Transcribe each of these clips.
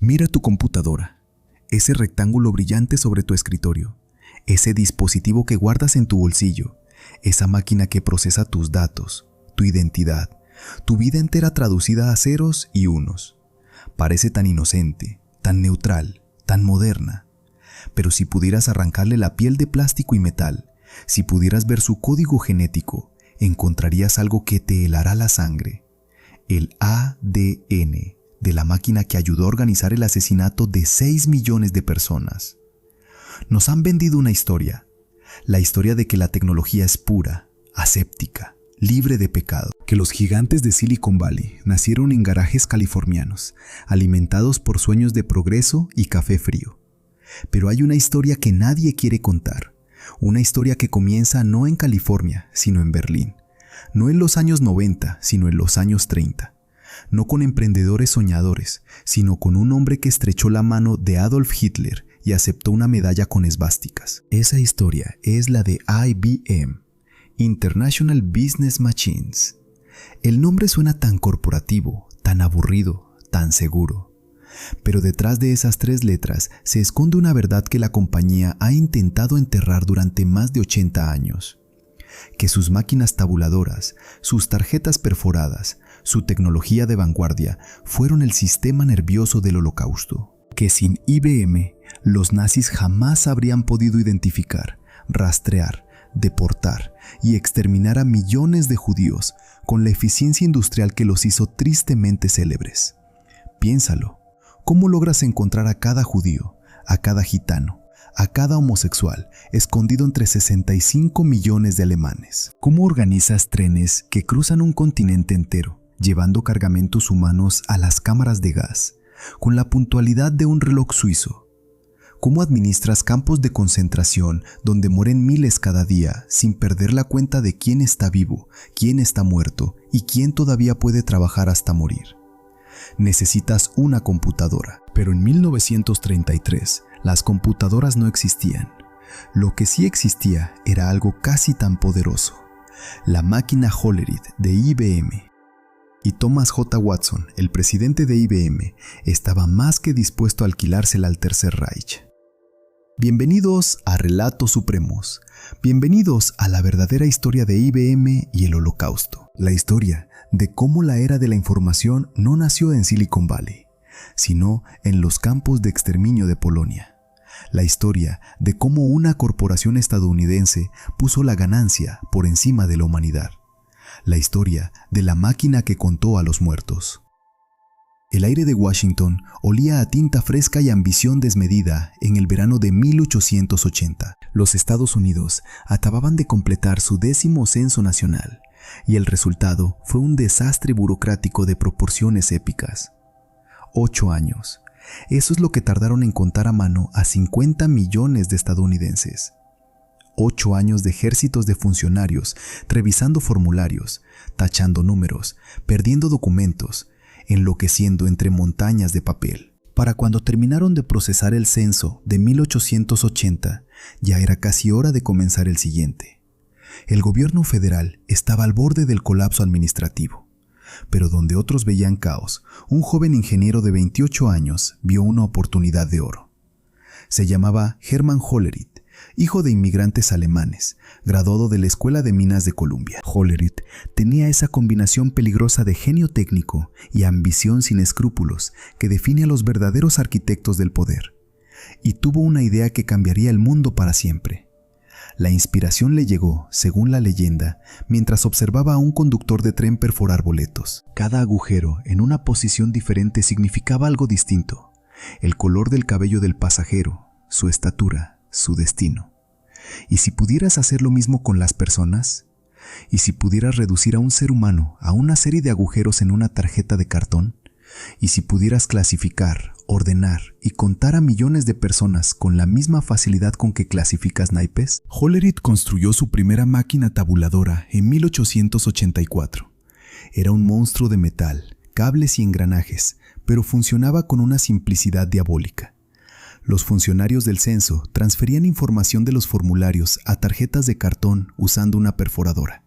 Mira tu computadora, ese rectángulo brillante sobre tu escritorio, ese dispositivo que guardas en tu bolsillo, esa máquina que procesa tus datos, tu identidad, tu vida entera traducida a ceros y unos. Parece tan inocente, tan neutral, tan moderna. Pero si pudieras arrancarle la piel de plástico y metal, si pudieras ver su código genético, encontrarías algo que te helará la sangre. El ADN de la máquina que ayudó a organizar el asesinato de 6 millones de personas. Nos han vendido una historia, la historia de que la tecnología es pura, aséptica, libre de pecado, que los gigantes de Silicon Valley nacieron en garajes californianos, alimentados por sueños de progreso y café frío. Pero hay una historia que nadie quiere contar, una historia que comienza no en California, sino en Berlín, no en los años 90, sino en los años 30, no con emprendedores soñadores, sino con un hombre que estrechó la mano de Adolf Hitler y aceptó una medalla con esvásticas. Esa historia es la de IBM, International Business Machines. El nombre suena tan corporativo, tan aburrido, tan seguro. Pero detrás de esas 3 letras se esconde una verdad que la compañía ha intentado enterrar durante más de 80 años. Que sus máquinas tabuladoras, sus tarjetas perforadas, su tecnología de vanguardia fueron el sistema nervioso del Holocausto. Que sin IBM, los nazis jamás habrían podido identificar, rastrear, deportar y exterminar a millones de judíos con la eficiencia industrial que los hizo tristemente célebres. Piénsalo, ¿cómo logras encontrar a cada judío, a cada gitano, a cada homosexual escondido entre 65 millones de alemanes? ¿Cómo organizas trenes que cruzan un continente entero, llevando cargamentos humanos a las cámaras de gas, con la puntualidad de un reloj suizo? ¿Cómo administras campos de concentración donde mueren miles cada día sin perder la cuenta de quién está vivo, quién está muerto y quién todavía puede trabajar hasta morir? Necesitas una computadora. Pero en 1933, las computadoras no existían. Lo que sí existía era algo casi tan poderoso: la máquina Hollerith de IBM. Y Thomas J. Watson, el presidente de IBM, estaba más que dispuesto a alquilársela al Tercer Reich. Bienvenidos a Relatos Supremos. Bienvenidos a la verdadera historia de IBM y el Holocausto. La historia de cómo la era de la información no nació en Silicon Valley, sino en los campos de exterminio de Polonia. La historia de cómo una corporación estadounidense puso la ganancia por encima de la humanidad. La historia de la máquina que contó a los muertos. El aire de Washington olía a tinta fresca y ambición desmedida en el verano de 1880. Los Estados Unidos acababan de completar su 10º censo nacional, y el resultado fue un desastre burocrático de proporciones épicas. 8 años. Eso es lo que tardaron en contar a mano a 50 millones de estadounidenses. 8 años de ejércitos de funcionarios revisando formularios, tachando números, perdiendo documentos, enloqueciendo entre montañas de papel. Para cuando terminaron de procesar el censo de 1880, ya era casi hora de comenzar el siguiente. El gobierno federal estaba al borde del colapso administrativo, pero donde otros veían caos, un joven ingeniero de 28 años vio una oportunidad de oro. Se llamaba Hermann Hollerith, hijo de inmigrantes alemanes, graduado de la Escuela de Minas de Columbia. Hollerith tenía esa combinación peligrosa de genio técnico y ambición sin escrúpulos que define a los verdaderos arquitectos del poder. Y tuvo una idea que cambiaría el mundo para siempre. La inspiración le llegó, según la leyenda, mientras observaba a un conductor de tren perforar boletos. Cada agujero en una posición diferente significaba algo distinto: el color del cabello del pasajero, su estatura, su destino. ¿Y si pudieras hacer lo mismo con las personas? ¿Y si pudieras reducir a un ser humano a una serie de agujeros en una tarjeta de cartón? ¿Y si pudieras clasificar, ordenar y contar a millones de personas con la misma facilidad con que clasificas naipes? Hollerith construyó su primera máquina tabuladora en 1884. Era un monstruo de metal, cables y engranajes, pero funcionaba con una simplicidad diabólica. Los funcionarios del censo transferían información de los formularios a tarjetas de cartón usando una perforadora.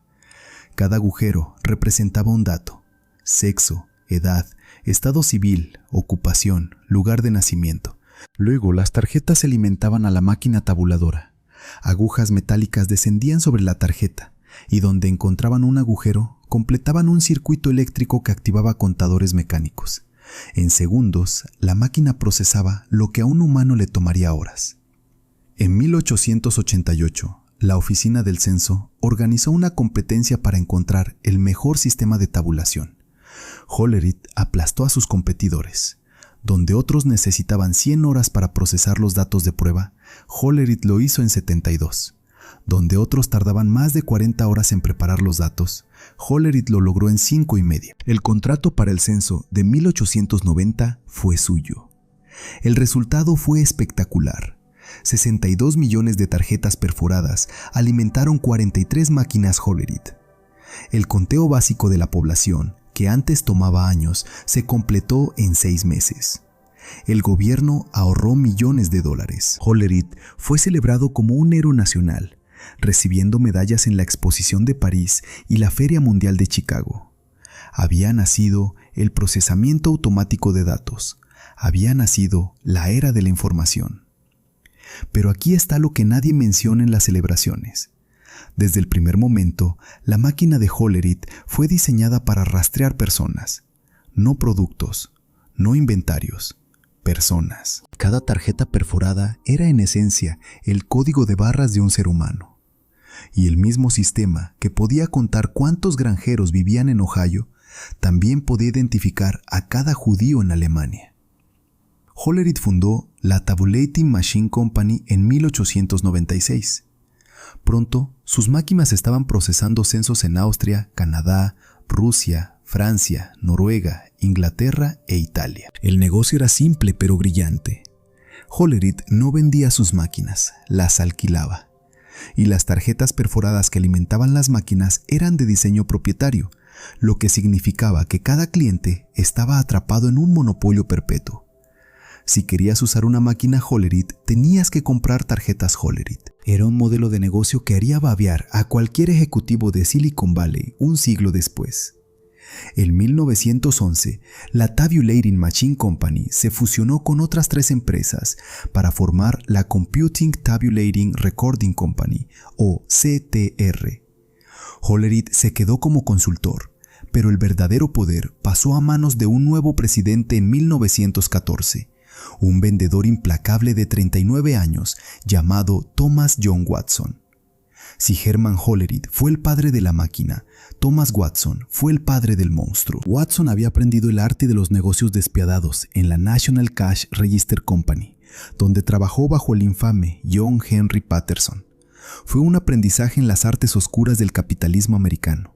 Cada agujero representaba un dato: sexo, edad, estado civil, ocupación, lugar de nacimiento. Luego las tarjetas se alimentaban a la máquina tabuladora. Agujas metálicas descendían sobre la tarjeta y donde encontraban un agujero, completaban un circuito eléctrico que activaba contadores mecánicos. En segundos, la máquina procesaba lo que a un humano le tomaría horas. En 1888, la Oficina del Censo organizó una competencia para encontrar el mejor sistema de tabulación. Hollerith aplastó a sus competidores. Donde otros necesitaban 100 horas para procesar los datos de prueba, Hollerith lo hizo en 72. Donde otros tardaban más de 40 horas en preparar los datos, Hollerith lo logró en 5 y media. El contrato para el censo de 1890 fue suyo. El resultado fue espectacular. 62 millones de tarjetas perforadas alimentaron 43 máquinas Hollerith. El conteo básico de la población, que antes tomaba años, se completó en 6 meses. El gobierno ahorró millones de dólares. Hollerith fue celebrado como un héroe nacional, recibiendo medallas en la Exposición de París y la Feria Mundial de Chicago. Había nacido el procesamiento automático de datos. Había nacido la era de la información. Pero aquí está lo que nadie menciona en las celebraciones. Desde el primer momento, la máquina de Hollerith fue diseñada para rastrear personas, no productos, no inventarios, personas. Cada tarjeta perforada era en esencia el código de barras de un ser humano. Y el mismo sistema que podía contar cuántos granjeros vivían en Ohio, también podía identificar a cada judío en Alemania. Hollerith fundó la Tabulating Machine Company en 1896. Pronto, sus máquinas estaban procesando censos en Austria, Canadá, Rusia, Francia, Noruega, Inglaterra e Italia. El negocio era simple pero brillante. Hollerith no vendía sus máquinas, las alquilaba. Y las tarjetas perforadas que alimentaban las máquinas eran de diseño propietario, lo que significaba que cada cliente estaba atrapado en un monopolio perpetuo. Si querías usar una máquina Hollerith, tenías que comprar tarjetas Hollerith. Era un modelo de negocio que haría babear a cualquier ejecutivo de Silicon Valley un siglo después. En 1911, la Tabulating Machine Company se fusionó con otras 3 empresas para formar la Computing Tabulating Recording Company, o CTR. Hollerith se quedó como consultor, pero el verdadero poder pasó a manos de un nuevo presidente en 1914. Un vendedor implacable de 39 años llamado Thomas John Watson. Si Herman Hollerith fue el padre de la máquina, Thomas Watson fue el padre del monstruo. Watson había aprendido el arte de los negocios despiadados en la National Cash Register Company, donde trabajó bajo el infame John Henry Patterson. Fue un aprendizaje en las artes oscuras del capitalismo americano.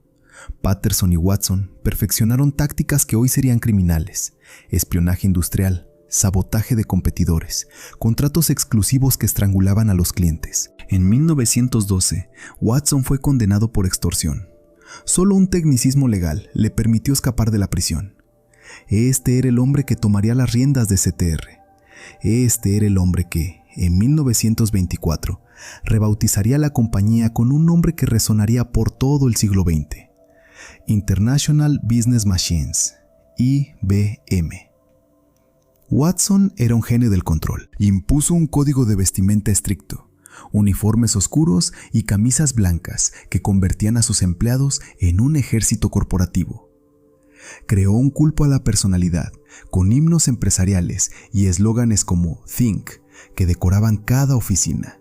Patterson y Watson perfeccionaron tácticas que hoy serían criminales: espionaje industrial, sabotaje de competidores, contratos exclusivos que estrangulaban a los clientes. En 1912, Watson fue condenado por extorsión. Solo un tecnicismo legal le permitió escapar de la prisión. Este era el hombre que tomaría las riendas de CTR. Este era el hombre que, en 1924, rebautizaría la compañía con un nombre que resonaría por todo el siglo XX: International Business Machines, IBM. Watson era un genio del control. Impuso un código de vestimenta estricto, uniformes oscuros y camisas blancas que convertían a sus empleados en un ejército corporativo. Creó un culto a la personalidad, con himnos empresariales y eslóganes como Think, que decoraban cada oficina.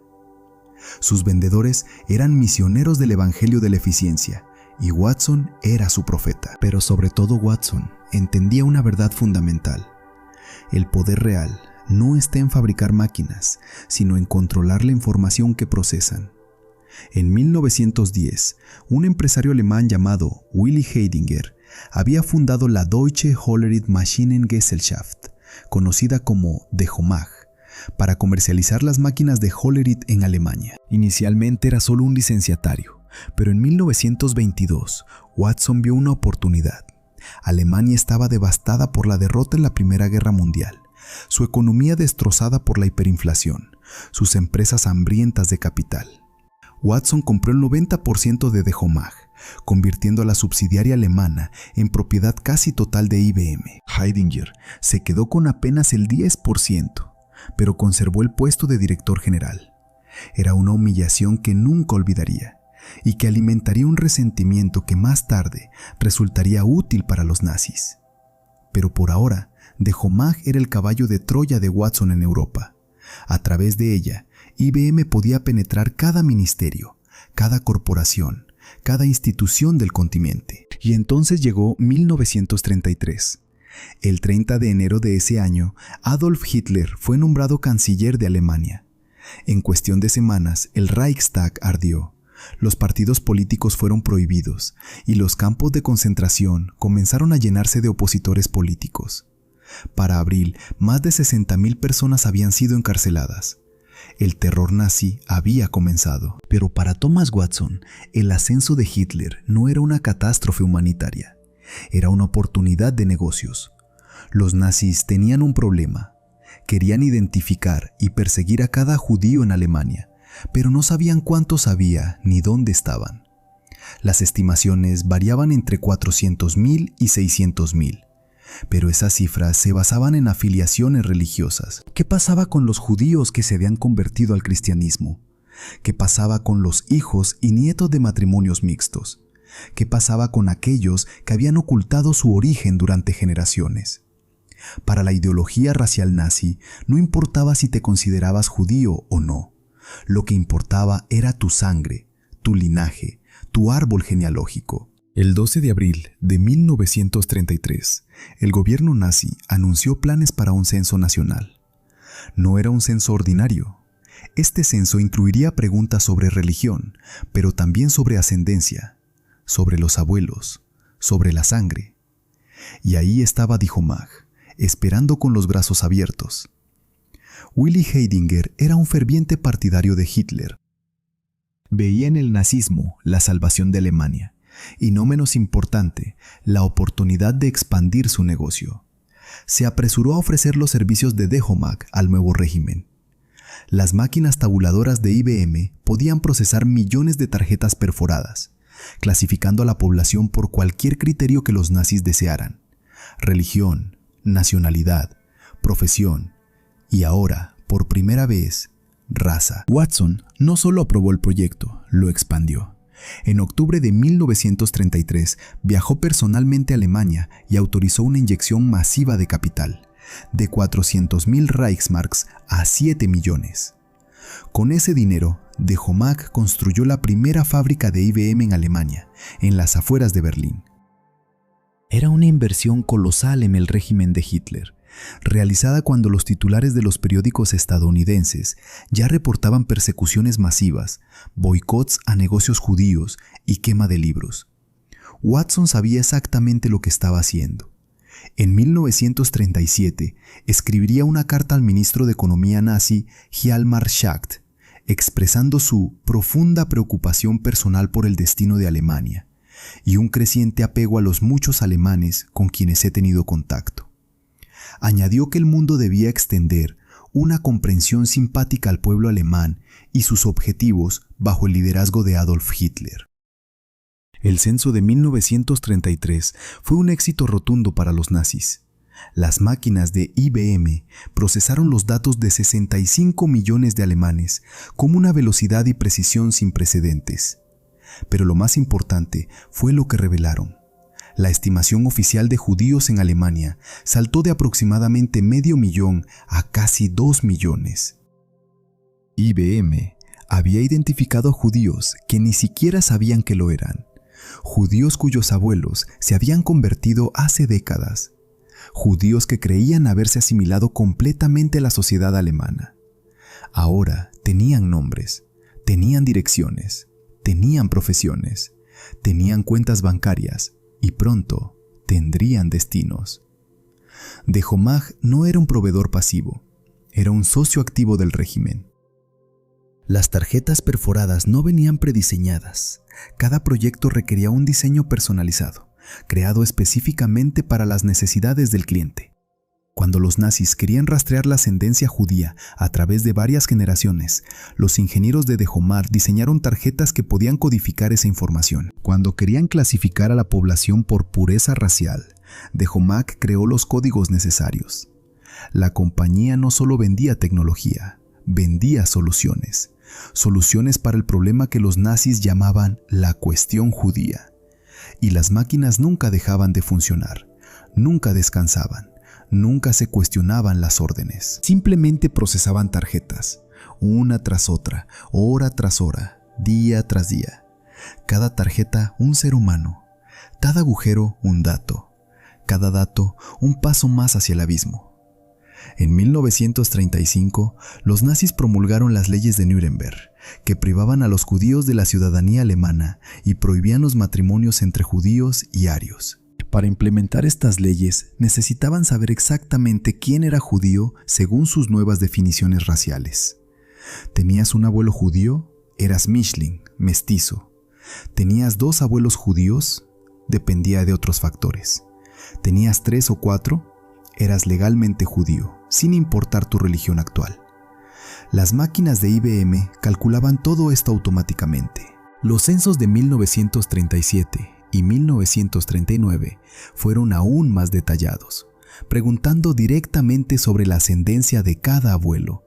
Sus vendedores eran misioneros del evangelio de la eficiencia, y Watson era su profeta. Pero sobre todo Watson entendía una verdad fundamental: el poder real no está en fabricar máquinas, sino en controlar la información que procesan. En 1910, un empresario alemán llamado Willy Heidinger había fundado la Deutsche Hollerith Maschinengesellschaft, conocida como DEHOMAG, para comercializar las máquinas de Hollerith en Alemania. Inicialmente era solo un licenciatario, pero en 1922 Watson vio una oportunidad. Alemania estaba devastada por la derrota en la Primera Guerra Mundial, su economía destrozada por la hiperinflación, sus empresas hambrientas de capital. Watson compró el 90% de HOMAG, convirtiendo a la subsidiaria alemana en propiedad casi total de IBM. Heidinger se quedó con apenas el 10%, pero conservó el puesto de director general. Era una humillación que nunca olvidaría y que alimentaría un resentimiento que más tarde resultaría útil para los nazis. Pero por ahora, HOMAG era el caballo de Troya de Watson en Europa. A través de ella, IBM podía penetrar cada ministerio, cada corporación, cada institución del continente. Y entonces llegó 1933. El 30 de enero de ese año, Adolf Hitler fue nombrado canciller de Alemania. En cuestión de semanas, el Reichstag ardió. Los partidos políticos fueron prohibidos y los campos de concentración comenzaron a llenarse de opositores políticos. Para abril, más de 60,000 personas habían sido encarceladas. El terror nazi había comenzado. Pero para Thomas Watson, el ascenso de Hitler no era una catástrofe humanitaria, era una oportunidad de negocios. Los nazis tenían un problema. Querían identificar y perseguir a cada judío en Alemania, pero no sabían cuántos había ni dónde estaban. Las estimaciones variaban entre 400,000 y 600,000. Pero esas cifras se basaban en afiliaciones religiosas. ¿Qué pasaba con los judíos que se habían convertido al cristianismo? ¿Qué pasaba con los hijos y nietos de matrimonios mixtos? ¿Qué pasaba con aquellos que habían ocultado su origen durante generaciones? Para la ideología racial nazi, no importaba si te considerabas judío o no. Lo que importaba era tu sangre, tu linaje, tu árbol genealógico. El 12 de abril de 1933, el gobierno nazi anunció planes para un censo nacional. No era un censo ordinario. Este censo incluiría preguntas sobre religión, pero también sobre ascendencia, sobre los abuelos, sobre la sangre. Y ahí estaba HOMAG, esperando con los brazos abiertos. Willy Heidinger era un ferviente partidario de Hitler. Veía en el nazismo la salvación de Alemania. Y no menos importante, la oportunidad de expandir su negocio. Se apresuró a ofrecer los servicios de HOMAG al nuevo régimen. Las máquinas tabuladoras de IBM podían procesar millones de tarjetas perforadas, clasificando a la población por cualquier criterio que los nazis desearan: religión, nacionalidad, profesión y ahora, por primera vez, raza. Watson no solo aprobó el proyecto, lo expandió. En octubre de 1933 viajó personalmente a Alemania y autorizó una inyección masiva de capital, de 400,000 Reichsmarks a 7 millones. Con ese dinero, HOMAG construyó la primera fábrica de IBM en Alemania, en las afueras de Berlín. Era una inversión colosal en el régimen de Hitler, realizada cuando los titulares de los periódicos estadounidenses ya reportaban persecuciones masivas, boicots a negocios judíos y quema de libros. Watson sabía exactamente lo que estaba haciendo. En 1937 escribiría una carta al ministro de Economía nazi Hjalmar Schacht, expresando su profunda preocupación personal por el destino de Alemania y un creciente apego a los muchos alemanes con quienes he tenido contacto. Añadió que el mundo debía extender una comprensión simpática al pueblo alemán y sus objetivos bajo el liderazgo de Adolf Hitler. El censo de 1933 fue un éxito rotundo para los nazis. Las máquinas de IBM procesaron los datos de 65 millones de alemanes con una velocidad y precisión sin precedentes. Pero lo más importante fue lo que revelaron. La estimación oficial de judíos en Alemania saltó de aproximadamente 500,000 a casi 2 millones. IBM había identificado a judíos que ni siquiera sabían que lo eran, judíos cuyos abuelos se habían convertido hace décadas, judíos que creían haberse asimilado completamente a la sociedad alemana. Ahora tenían nombres, tenían direcciones, tenían profesiones, tenían cuentas bancarias, y pronto tendrían destinos. HOMAG no era un proveedor pasivo, era un socio activo del régimen. Las tarjetas perforadas no venían prediseñadas. Cada proyecto requería un diseño personalizado, creado específicamente para las necesidades del cliente. Cuando los nazis querían rastrear la ascendencia judía a través de varias generaciones, los ingenieros de Dehomar diseñaron tarjetas que podían codificar esa información. Cuando querían clasificar a la población por pureza racial, Dehomar creó los códigos necesarios. La compañía no solo vendía tecnología, vendía soluciones. Soluciones para el problema que los nazis llamaban la cuestión judía. Y las máquinas nunca dejaban de funcionar, nunca descansaban. Nunca se cuestionaban las órdenes. Simplemente procesaban tarjetas, una tras otra, hora tras hora, día tras día. Cada tarjeta un ser humano, cada agujero un dato, cada dato un paso más hacia el abismo. En 1935, los nazis promulgaron las leyes de Nuremberg, que privaban a los judíos de la ciudadanía alemana y prohibían los matrimonios entre judíos y arios. Para implementar estas leyes, necesitaban saber exactamente quién era judío según sus nuevas definiciones raciales. ¿Tenías un abuelo judío? Eras Mischling, mestizo. ¿Tenías 2 abuelos judíos? Dependía de otros factores. ¿Tenías 3 o 4? Eras legalmente judío, sin importar tu religión actual. Las máquinas de IBM calculaban todo esto automáticamente. Los censos de 1937 y 1939 fueron aún más detallados, preguntando directamente sobre la ascendencia de cada abuelo.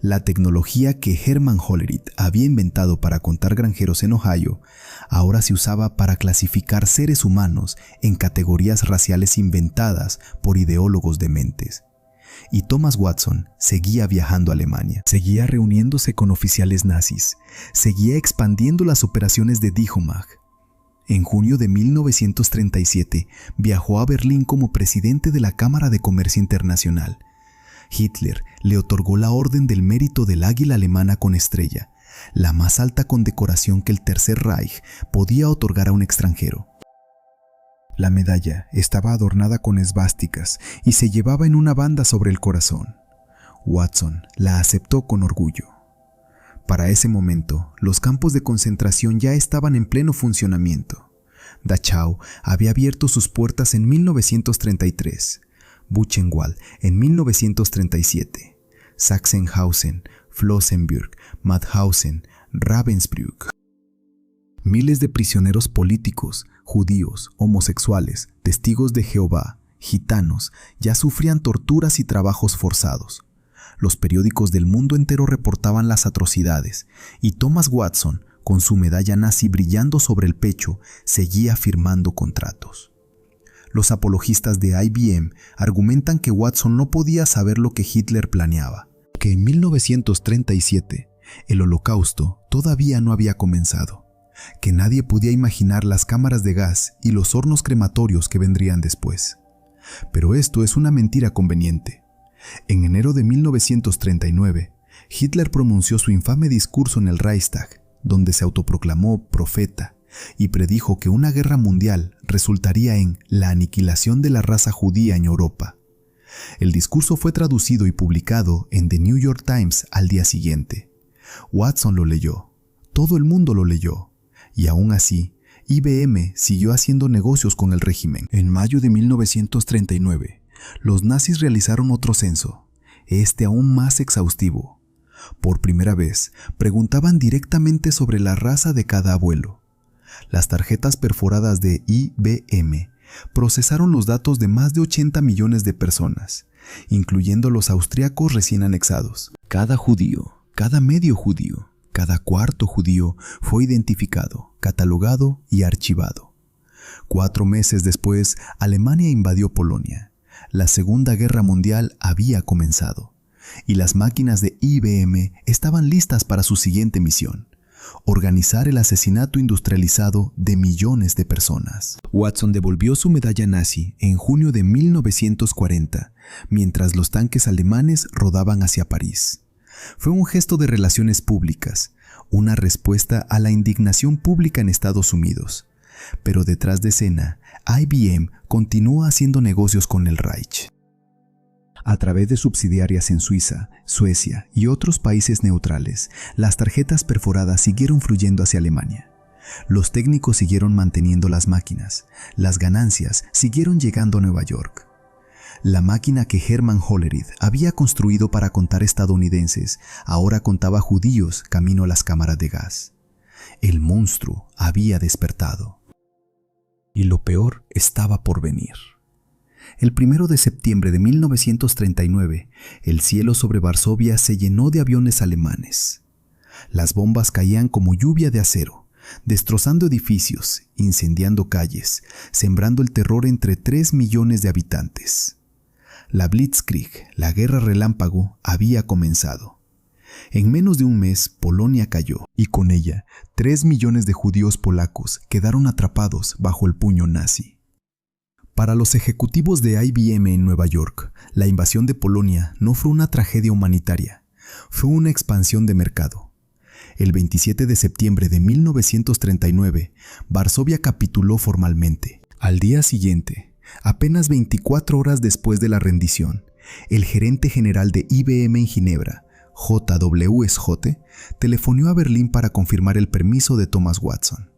La tecnología que Hermann Hollerith había inventado para contar granjeros en Ohio, ahora se usaba para clasificar seres humanos en categorías raciales inventadas por ideólogos dementes. Y Thomas Watson seguía viajando a Alemania, seguía reuniéndose con oficiales nazis, seguía expandiendo las operaciones de Dehomar. En junio de 1937 viajó a Berlín como presidente de la Cámara de Comercio Internacional. Hitler le otorgó la Orden del Mérito del Águila Alemana con estrella, la más alta condecoración que el Tercer Reich podía otorgar a un extranjero. La medalla estaba adornada con esvásticas y se llevaba en una banda sobre el corazón. Watson la aceptó con orgullo. Para ese momento, los campos de concentración ya estaban en pleno funcionamiento. Dachau había abierto sus puertas en 1933, Buchenwald en 1937, Sachsenhausen, Flossenbürg, Mauthausen, Ravensbrück. Miles de prisioneros políticos, judíos, homosexuales, testigos de Jehová, gitanos, ya sufrían torturas y trabajos forzados. Los periódicos del mundo entero reportaban las atrocidades, y Thomas Watson, con su medalla nazi brillando sobre el pecho, seguía firmando contratos. Los apologistas de IBM argumentan que Watson no podía saber lo que Hitler planeaba, que en 1937 el Holocausto todavía no había comenzado, que nadie podía imaginar las cámaras de gas y los hornos crematorios que vendrían después. Pero esto es una mentira conveniente. En enero de 1939, Hitler pronunció su infame discurso en el Reichstag, donde se autoproclamó profeta y predijo que una guerra mundial resultaría en la aniquilación de la raza judía en Europa. El discurso fue traducido y publicado en The New York Times al día siguiente. Watson lo leyó, todo el mundo lo leyó, y aún así, IBM siguió haciendo negocios con el régimen. En mayo de 1939, los nazis realizaron otro censo, este aún más exhaustivo. Por primera vez, preguntaban directamente sobre la raza de cada abuelo. Las tarjetas perforadas de IBM procesaron los datos de más de 80 millones de personas, incluyendo los austriacos recién anexados. Cada judío, cada medio judío, cada cuarto judío fue identificado, catalogado y archivado. 4 meses después, Alemania invadió Polonia. La Segunda Guerra Mundial había comenzado, y las máquinas de IBM estaban listas para su siguiente misión: organizar el asesinato industrializado de millones de personas. Watson devolvió su medalla nazi en junio de 1940, mientras los tanques alemanes rodaban hacia París. Fue un gesto de relaciones públicas, una respuesta a la indignación pública en Estados Unidos. Pero detrás de escena, IBM continuó haciendo negocios con el Reich. A través de subsidiarias en Suiza, Suecia y otros países neutrales, las tarjetas perforadas siguieron fluyendo hacia Alemania. Los técnicos siguieron manteniendo las máquinas, las ganancias siguieron llegando a Nueva York. La máquina que Hermann Hollerith había construido para contar estadounidenses ahora contaba judíos camino a las cámaras de gas. El monstruo había despertado. Y lo peor estaba por venir. El 1 de septiembre de 1939, el cielo sobre Varsovia se llenó de aviones alemanes. Las bombas caían como lluvia de acero, destrozando edificios, incendiando calles, sembrando el terror entre 3 millones de habitantes. La Blitzkrieg, la guerra relámpago, había comenzado. En menos de un mes, Polonia cayó, y con ella, 3 millones de judíos polacos quedaron atrapados bajo el puño nazi. Para los ejecutivos de IBM en Nueva York, la invasión de Polonia no fue una tragedia humanitaria, fue una expansión de mercado. El 27 de septiembre de 1939, Varsovia capituló formalmente. Al día siguiente, apenas 24 horas después de la rendición, el gerente general de IBM en Ginebra, J.W. Schotte, telefonió a Berlín para confirmar el permiso de Thomas Watson.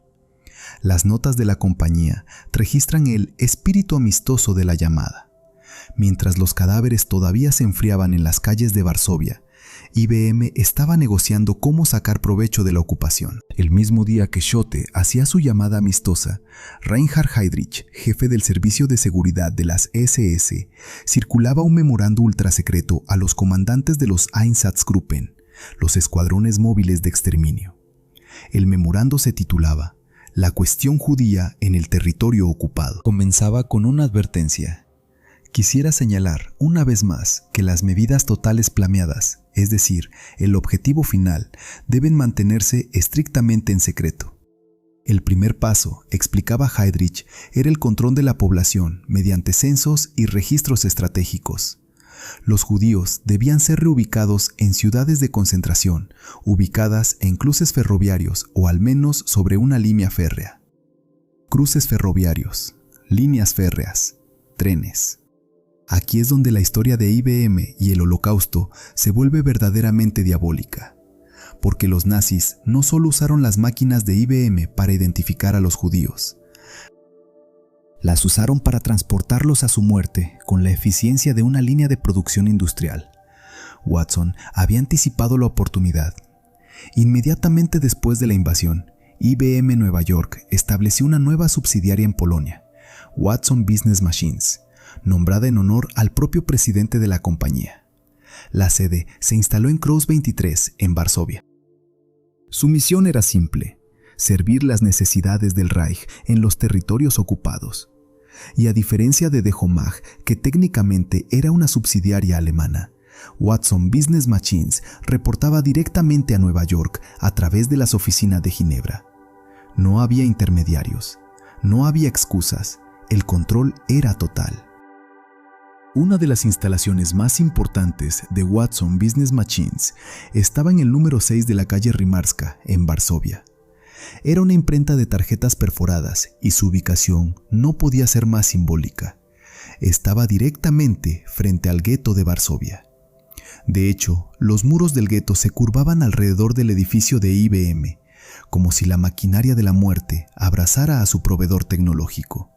Las notas de la compañía registran el espíritu amistoso de la llamada. Mientras los cadáveres todavía se enfriaban en las calles de Varsovia, IBM estaba negociando cómo sacar provecho de la ocupación. El mismo día que Schotte hacía su llamada amistosa, Reinhard Heydrich, jefe del servicio de seguridad de las SS, circulaba un memorando ultrasecreto a los comandantes de los Einsatzgruppen, los escuadrones móviles de exterminio. El memorando se titulaba La cuestión judía en el territorio ocupado. Comenzaba con una advertencia. Quisiera señalar una vez más que las medidas totales planeadas, es decir, el objetivo final, deben mantenerse estrictamente en secreto. El primer paso, explicaba Heydrich, era el control de la población mediante censos y registros estratégicos. Los judíos debían ser reubicados en ciudades de concentración, ubicadas en cruces ferroviarios o al menos sobre una línea férrea. Cruces ferroviarios, líneas férreas, trenes. Aquí es donde la historia de IBM y el Holocausto se vuelve verdaderamente diabólica, porque los nazis no solo usaron las máquinas de IBM para identificar a los judíos, las usaron para transportarlos a su muerte con la eficiencia de una línea de producción industrial. Watson había anticipado la oportunidad. Inmediatamente después de la invasión, IBM Nueva York estableció una nueva subsidiaria en Polonia, Watson Business Machines, nombrada en honor al propio presidente de la compañía. La sede se instaló en Cross 23, en Varsovia. Su misión era simple: servir las necesidades del Reich en los territorios ocupados. Y a diferencia de Dehomag, que técnicamente era una subsidiaria alemana, Watson Business Machines reportaba directamente a Nueva York a través de las oficinas de Ginebra. No había intermediarios, no había excusas, el control era total. Una de las instalaciones más importantes de Watson Business Machines estaba en el número 6 de la calle Rimarska, en Varsovia. Era una imprenta de tarjetas perforadas y su ubicación no podía ser más simbólica. Estaba directamente frente al gueto de Varsovia. De hecho, los muros del gueto se curvaban alrededor del edificio de IBM, como si la maquinaria de la muerte abrazara a su proveedor tecnológico.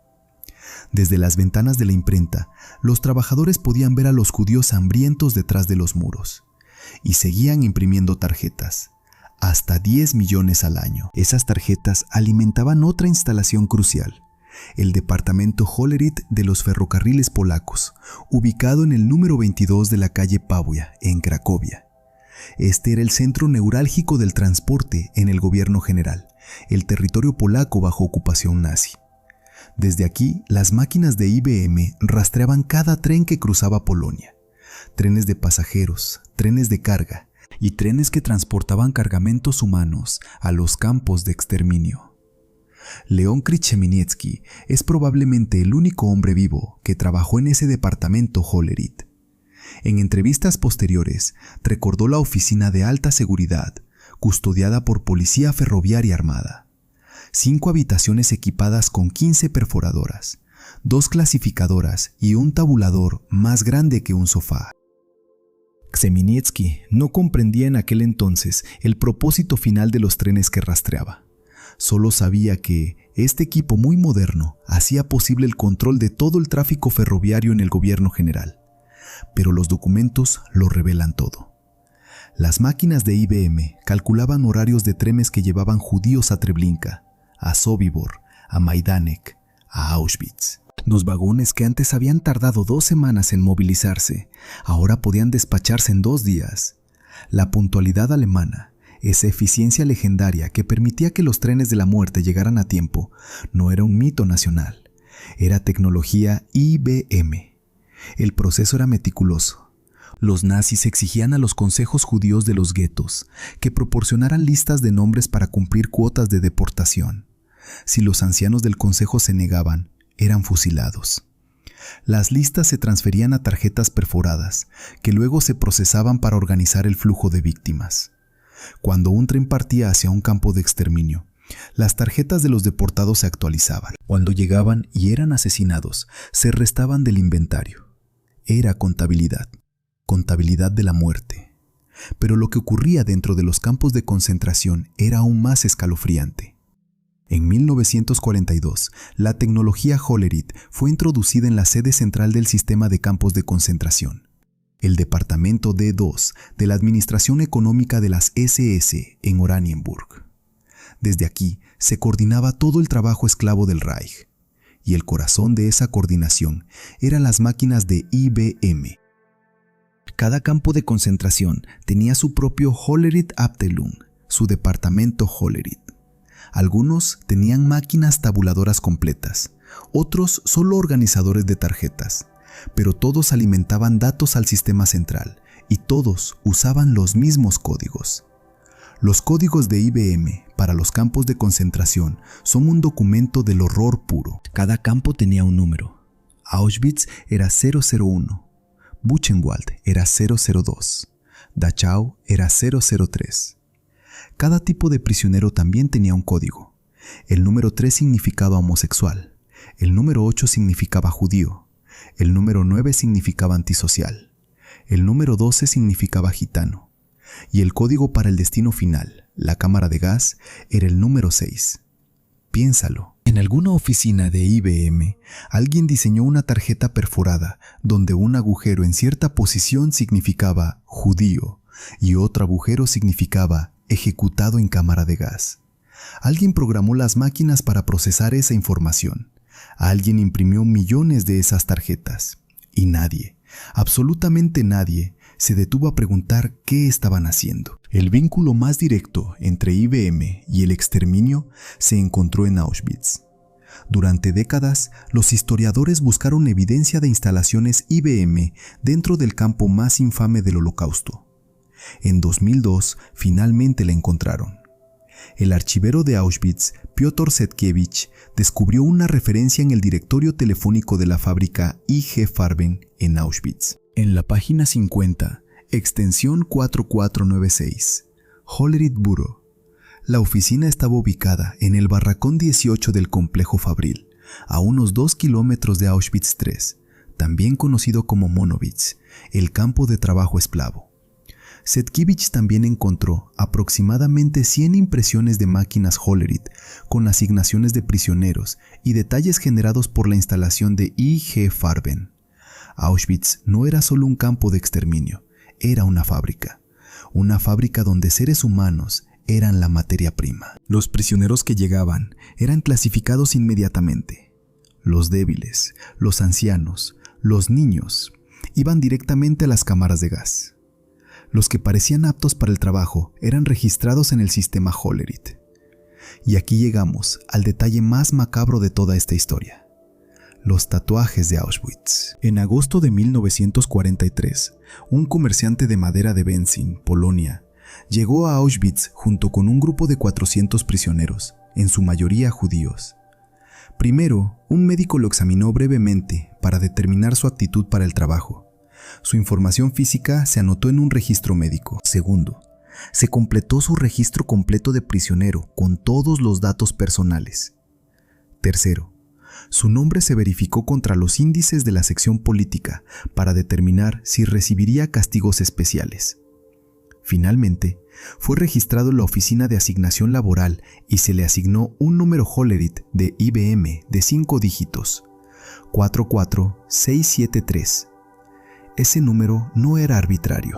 Desde las ventanas de la imprenta, los trabajadores podían ver a los judíos hambrientos detrás de los muros, y seguían imprimiendo tarjetas, hasta 10 millones al año. Esas tarjetas alimentaban otra instalación crucial, el departamento Hollerith de los ferrocarriles polacos, ubicado en el número 22 de la calle Pawia, en Cracovia. Este era el centro neurálgico del transporte en el gobierno general, el territorio polaco bajo ocupación nazi. Desde aquí, las máquinas de IBM rastreaban cada tren que cruzaba Polonia. Trenes de pasajeros, trenes de carga y trenes que transportaban cargamentos humanos a los campos de exterminio. León Krzyżewski es probablemente el único hombre vivo que trabajó en ese departamento Hollerith. En entrevistas posteriores, recordó la oficina de alta seguridad, custodiada por policía ferroviaria armada. 5 habitaciones equipadas con 15 perforadoras, 2 clasificadoras y un tabulador más grande que un sofá. Krzyżewski no comprendía en aquel entonces el propósito final de los trenes que rastreaba. Solo sabía que este equipo muy moderno hacía posible el control de todo el tráfico ferroviario en el gobierno general. Pero los documentos lo revelan todo. Las máquinas de IBM calculaban horarios de trenes que llevaban judíos a Treblinka, a Sobibor, a Majdanek, a Auschwitz. Los vagones que antes habían tardado 2 semanas en movilizarse, ahora podían despacharse en 2 días. La puntualidad alemana, esa eficiencia legendaria que permitía que los trenes de la muerte llegaran a tiempo, no era un mito nacional, era tecnología IBM. El proceso era meticuloso. Los nazis exigían a los consejos judíos de los guetos que proporcionaran listas de nombres para cumplir cuotas de deportación. Si los ancianos del consejo se negaban, eran fusilados. Las listas se transferían a tarjetas perforadas, que luego se procesaban para organizar el flujo de víctimas. Cuando un tren partía hacia un campo de exterminio, las tarjetas de los deportados se actualizaban. Cuando llegaban y eran asesinados, se restaban del inventario. Era contabilidad de la muerte. Pero lo que ocurría dentro de los campos de concentración era aún más escalofriante. En 1942, la tecnología Hollerith fue introducida en la sede central del sistema de campos de concentración, el departamento D2 de la Administración Económica de las SS en Oranienburg. Desde aquí se coordinaba todo el trabajo esclavo del Reich, y el corazón de esa coordinación eran las máquinas de IBM. Cada campo de concentración tenía su propio Hollerith Abteilung, su departamento Hollerith. Algunos tenían máquinas tabuladoras completas, otros solo organizadores de tarjetas, pero todos alimentaban datos al sistema central y todos usaban los mismos códigos. Los códigos de IBM para los campos de concentración son un documento del horror puro. Cada campo tenía un número. Auschwitz era 001. Buchenwald era 002, Dachau era 003. Cada tipo de prisionero también tenía un código. El número 3 significaba homosexual, el número 8 significaba judío, el número 9 significaba antisocial, el número 12 significaba gitano, y el código para el destino final, la cámara de gas, era el número 6. Piénsalo. En alguna oficina de IBM, alguien diseñó una tarjeta perforada donde un agujero en cierta posición significaba judío y otro agujero significaba ejecutado en cámara de gas. Alguien programó las máquinas para procesar esa información. Alguien imprimió millones de esas tarjetas. Y nadie, absolutamente nadie, se detuvo a preguntar qué estaban haciendo. El vínculo más directo entre IBM y el exterminio se encontró en Auschwitz. Durante décadas, los historiadores buscaron evidencia de instalaciones IBM dentro del campo más infame del Holocausto. En 2002, finalmente la encontraron. El archivero de Auschwitz, Piotr Zetkiewicz, descubrió una referencia en el directorio telefónico de la fábrica IG Farben en Auschwitz. En la página 50, extensión 4496, Hollerith Bureau. La oficina estaba ubicada en el barracón 18 del complejo fabril, a unos 2 kilómetros de Auschwitz III, también conocido como Monowitz, el campo de trabajo esclavo. Zetkiewicz también encontró aproximadamente 100 impresiones de máquinas Hollerith con asignaciones de prisioneros y detalles generados por la instalación de IG Farben. Auschwitz no era solo un campo de exterminio, era una fábrica donde seres humanos eran la materia prima. Los prisioneros que llegaban eran clasificados inmediatamente. Los débiles, los ancianos, los niños iban directamente a las cámaras de gas. Los que parecían aptos para el trabajo eran registrados en el sistema Hollerith. Y aquí llegamos al detalle más macabro de toda esta historia. Los tatuajes de Auschwitz. En agosto de 1943, un comerciante de madera de Będzin, Polonia, llegó a Auschwitz junto con un grupo de 400 prisioneros, en su mayoría judíos. Primero, un médico lo examinó brevemente para determinar su aptitud para el trabajo. Su información física se anotó en un registro médico. Segundo, se completó su registro completo de prisionero con todos los datos personales. Tercero, su nombre se verificó contra los índices de la sección política para determinar si recibiría castigos especiales. Finalmente, fue registrado en la Oficina de Asignación Laboral y se le asignó un número Hollerith de IBM de 5 dígitos, 44673. Ese número no era arbitrario.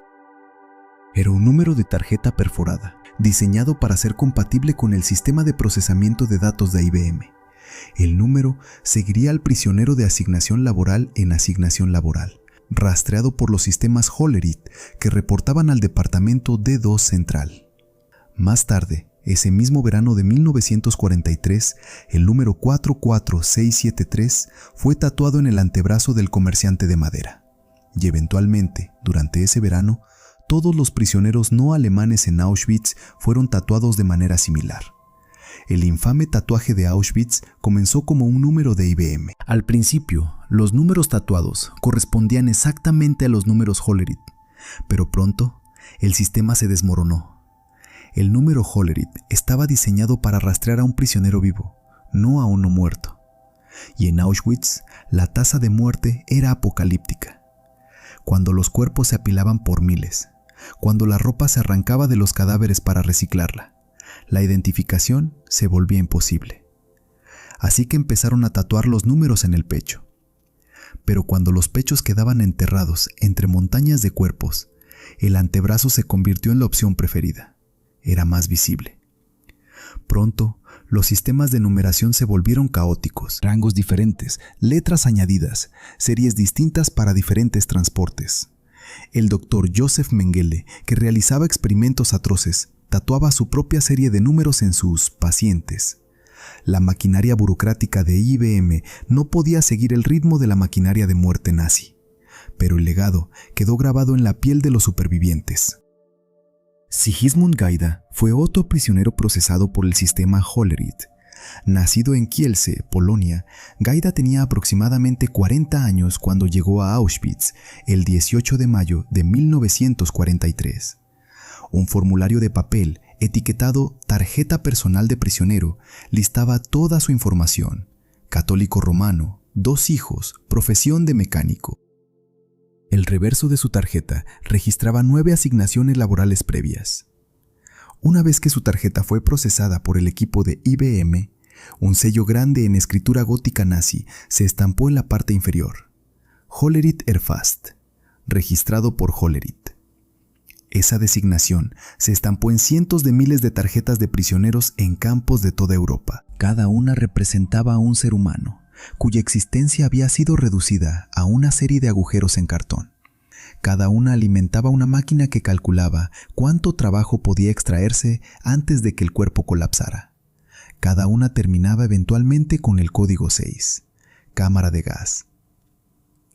Era un número de tarjeta perforada, diseñado para ser compatible con el sistema de procesamiento de datos de IBM. El número seguiría al prisionero de asignación laboral en asignación laboral, rastreado por los sistemas Hollerith que reportaban al departamento D2 central. Más tarde, ese mismo verano de 1943, el número 44673 fue tatuado en el antebrazo del comerciante de madera. Y eventualmente, durante ese verano, todos los prisioneros no alemanes en Auschwitz fueron tatuados de manera similar. El infame tatuaje de Auschwitz comenzó como un número de IBM. Al principio, los números tatuados correspondían exactamente a los números Hollerith, pero pronto el sistema se desmoronó. El número Hollerith estaba diseñado para rastrear a un prisionero vivo, no a uno muerto. Y en Auschwitz, la tasa de muerte era apocalíptica. Cuando los cuerpos se apilaban por miles, cuando la ropa se arrancaba de los cadáveres para reciclarla, la identificación se volvía imposible. Así que empezaron a tatuar los números en el pecho. Pero cuando los pechos quedaban enterrados entre montañas de cuerpos, el antebrazo se convirtió en la opción preferida. Era más visible. Pronto, los sistemas de numeración se volvieron caóticos. Rangos diferentes, letras añadidas, series distintas para diferentes transportes. El doctor Joseph Mengele, que realizaba experimentos atroces, tatuaba su propia serie de números en sus pacientes. La maquinaria burocrática de IBM no podía seguir el ritmo de la maquinaria de muerte nazi, pero el legado quedó grabado en la piel de los supervivientes. Sigismund Gaida fue otro prisionero procesado por el sistema Hollerith. Nacido en Kielce, Polonia, Gaida tenía aproximadamente 40 años cuando llegó a Auschwitz el 18 de mayo de 1943. Un formulario de papel etiquetado Tarjeta Personal de Prisionero listaba toda su información: católico romano, 2 hijos, profesión de mecánico. El reverso de su tarjeta registraba 9 asignaciones laborales previas. Una vez que su tarjeta fue procesada por el equipo de IBM, un sello grande en escritura gótica nazi se estampó en la parte inferior: Hollerith Erfasst, registrado por Hollerith. Esa designación se estampó en cientos de miles de tarjetas de prisioneros en campos de toda Europa. Cada una representaba a un ser humano, cuya existencia había sido reducida a una serie de agujeros en cartón. Cada una alimentaba una máquina que calculaba cuánto trabajo podía extraerse antes de que el cuerpo colapsara. Cada una terminaba eventualmente con el código 6, cámara de gas.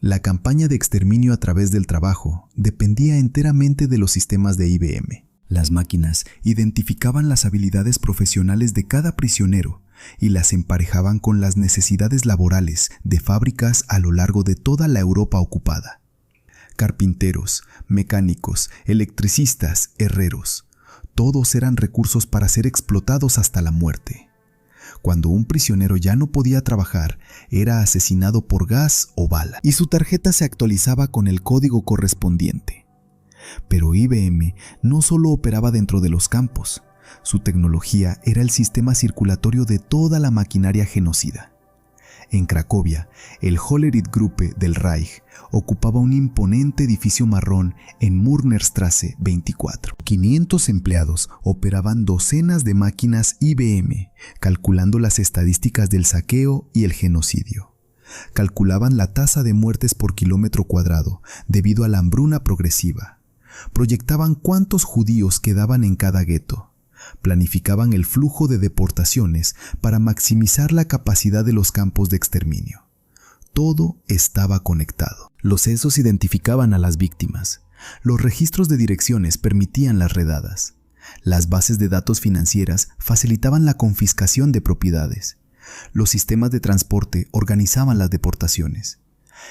La campaña de exterminio a través del trabajo dependía enteramente de los sistemas de IBM. Las máquinas identificaban las habilidades profesionales de cada prisionero y las emparejaban con las necesidades laborales de fábricas a lo largo de toda la Europa ocupada. Carpinteros, mecánicos, electricistas, herreros, todos eran recursos para ser explotados hasta la muerte. Cuando un prisionero ya no podía trabajar, era asesinado por gas o bala, y su tarjeta se actualizaba con el código correspondiente. Pero IBM no solo operaba dentro de los campos, su tecnología era el sistema circulatorio de toda la maquinaria genocida. En Cracovia, el Hollerith Gruppe del Reich ocupaba un imponente edificio marrón en Murnerstrasse 24. 500 empleados operaban docenas de máquinas IBM, calculando las estadísticas del saqueo y el genocidio. Calculaban la tasa de muertes por kilómetro cuadrado debido a la hambruna progresiva. Proyectaban cuántos judíos quedaban en cada gueto. Planificaban el flujo de deportaciones para maximizar la capacidad de los campos de exterminio. Todo estaba conectado. Los censos identificaban a las víctimas. Los registros de direcciones permitían las redadas. Las bases de datos financieras facilitaban la confiscación de propiedades. Los sistemas de transporte organizaban las deportaciones.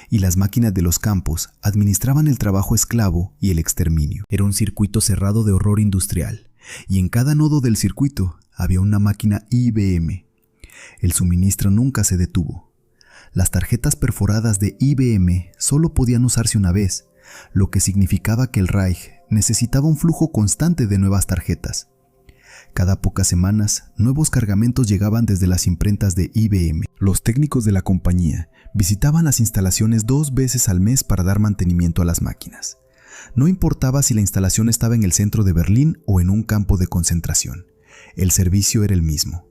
Y las máquinas de los campos administraban el trabajo esclavo y el exterminio. Era un circuito cerrado de horror industrial. Y en cada nodo del circuito había una máquina IBM. El suministro nunca se detuvo. Las tarjetas perforadas de IBM solo podían usarse una vez, lo que significaba que el Reich necesitaba un flujo constante de nuevas tarjetas. Cada pocas semanas, nuevos cargamentos llegaban desde las imprentas de IBM. Los técnicos de la compañía visitaban las instalaciones 2 veces al mes para dar mantenimiento a las máquinas. No importaba si la instalación estaba en el centro de Berlín o en un campo de concentración, el servicio era el mismo,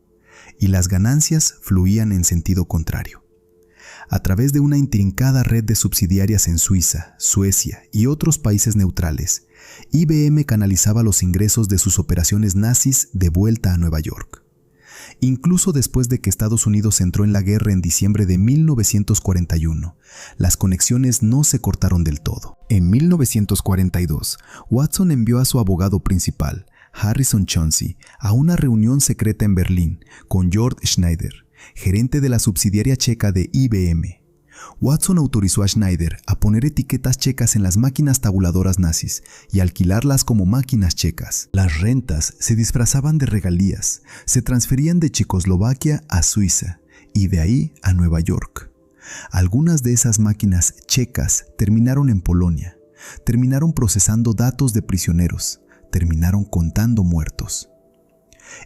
y las ganancias fluían en sentido contrario. A través de una intrincada red de subsidiarias en Suiza, Suecia y otros países neutrales, IBM canalizaba los ingresos de sus operaciones nazis de vuelta a Nueva York. Incluso después de que Estados Unidos entró en la guerra en diciembre de 1941, las conexiones no se cortaron del todo. En 1942, Watson envió a su abogado principal, Harrison Chauncey, a una reunión secreta en Berlín con Georg Schneider, gerente de la subsidiaria checa de IBM. Watson autorizó a Schneider a poner etiquetas checas en las máquinas tabuladoras nazis y alquilarlas como máquinas checas. Las rentas se disfrazaban de regalías, se transferían de Checoslovaquia a Suiza y de ahí a Nueva York. Algunas de esas máquinas checas terminaron en Polonia, terminaron procesando datos de prisioneros, terminaron contando muertos.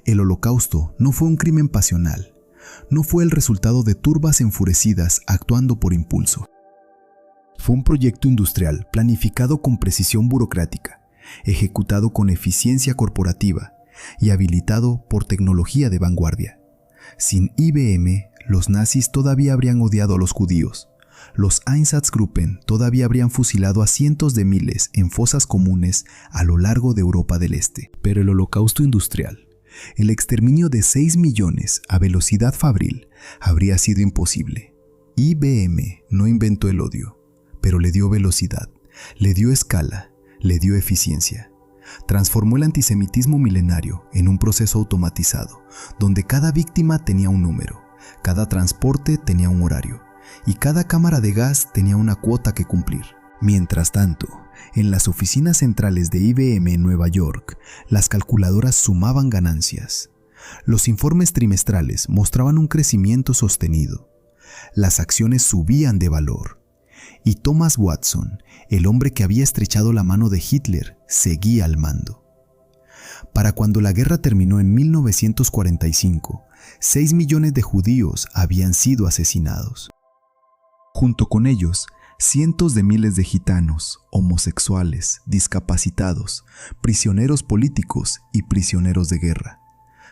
El Holocausto no fue un crimen pasional. No fue el resultado de turbas enfurecidas actuando por impulso. Fue un proyecto industrial planificado con precisión burocrática, ejecutado con eficiencia corporativa y habilitado por tecnología de vanguardia. Sin IBM, los nazis todavía habrían odiado a los judíos. Los Einsatzgruppen todavía habrían fusilado a cientos de miles en fosas comunes a lo largo de Europa del Este. Pero el Holocausto industrial, el exterminio de 6 millones a velocidad fabril, habría sido imposible. IBM no inventó el odio, pero le dio velocidad, le dio escala, le dio eficiencia. Transformó el antisemitismo milenario en un proceso automatizado, donde cada víctima tenía un número, cada transporte tenía un horario, y cada cámara de gas tenía una cuota que cumplir. Mientras tanto, en las oficinas centrales de IBM en Nueva York, las calculadoras sumaban ganancias. Los informes trimestrales mostraban un crecimiento sostenido. Las acciones subían de valor. Y Thomas Watson, el hombre que había estrechado la mano de Hitler, seguía al mando. Para cuando la guerra terminó en 1945, 6 millones de judíos habían sido asesinados. Junto con ellos, cientos de miles de gitanos, homosexuales, discapacitados, prisioneros políticos y prisioneros de guerra.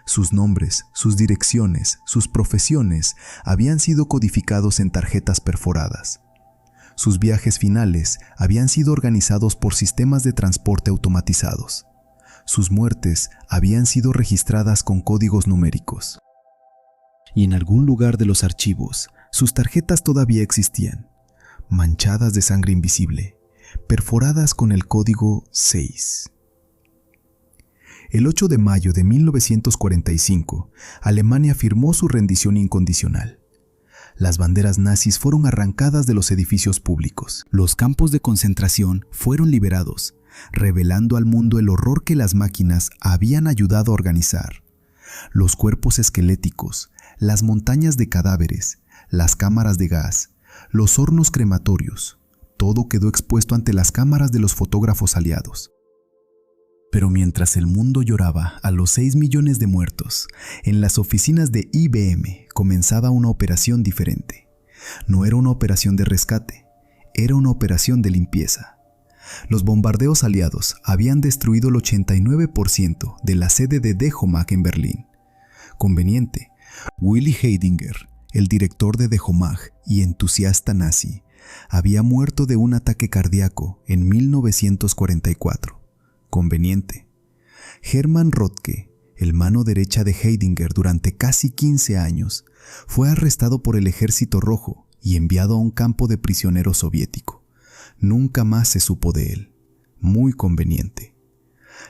Sus nombres, sus direcciones, sus profesiones habían sido codificados en tarjetas perforadas. Sus viajes finales habían sido organizados por sistemas de transporte automatizados. Sus muertes habían sido registradas con códigos numéricos. Y en algún lugar de los archivos, sus tarjetas todavía existían, manchadas de sangre invisible, perforadas con el código 6. El 8 de mayo de 1945, Alemania firmó su rendición incondicional. Las banderas nazis fueron arrancadas de los edificios públicos. Los campos de concentración fueron liberados, revelando al mundo el horror que las máquinas habían ayudado a organizar. Los cuerpos esqueléticos, las montañas de cadáveres, las cámaras de gas, los hornos crematorios, todo quedó expuesto ante las cámaras de los fotógrafos aliados. Pero mientras el mundo lloraba a los 6 millones de muertos, en las oficinas de IBM comenzaba una operación diferente. No era una operación de rescate, era una operación de limpieza. Los bombardeos aliados habían destruido el 89% de la sede de Dechomag en Berlín. Conveniente, Willy Heidinger, el director de Dechomag y entusiasta nazi, había muerto de un ataque cardíaco en 1944. Conveniente. Hermann Rothke, el mano derecha de Heidinger durante casi 15 años, fue arrestado por el Ejército Rojo y enviado a un campo de prisioneros soviético. Nunca más se supo de él. Muy conveniente.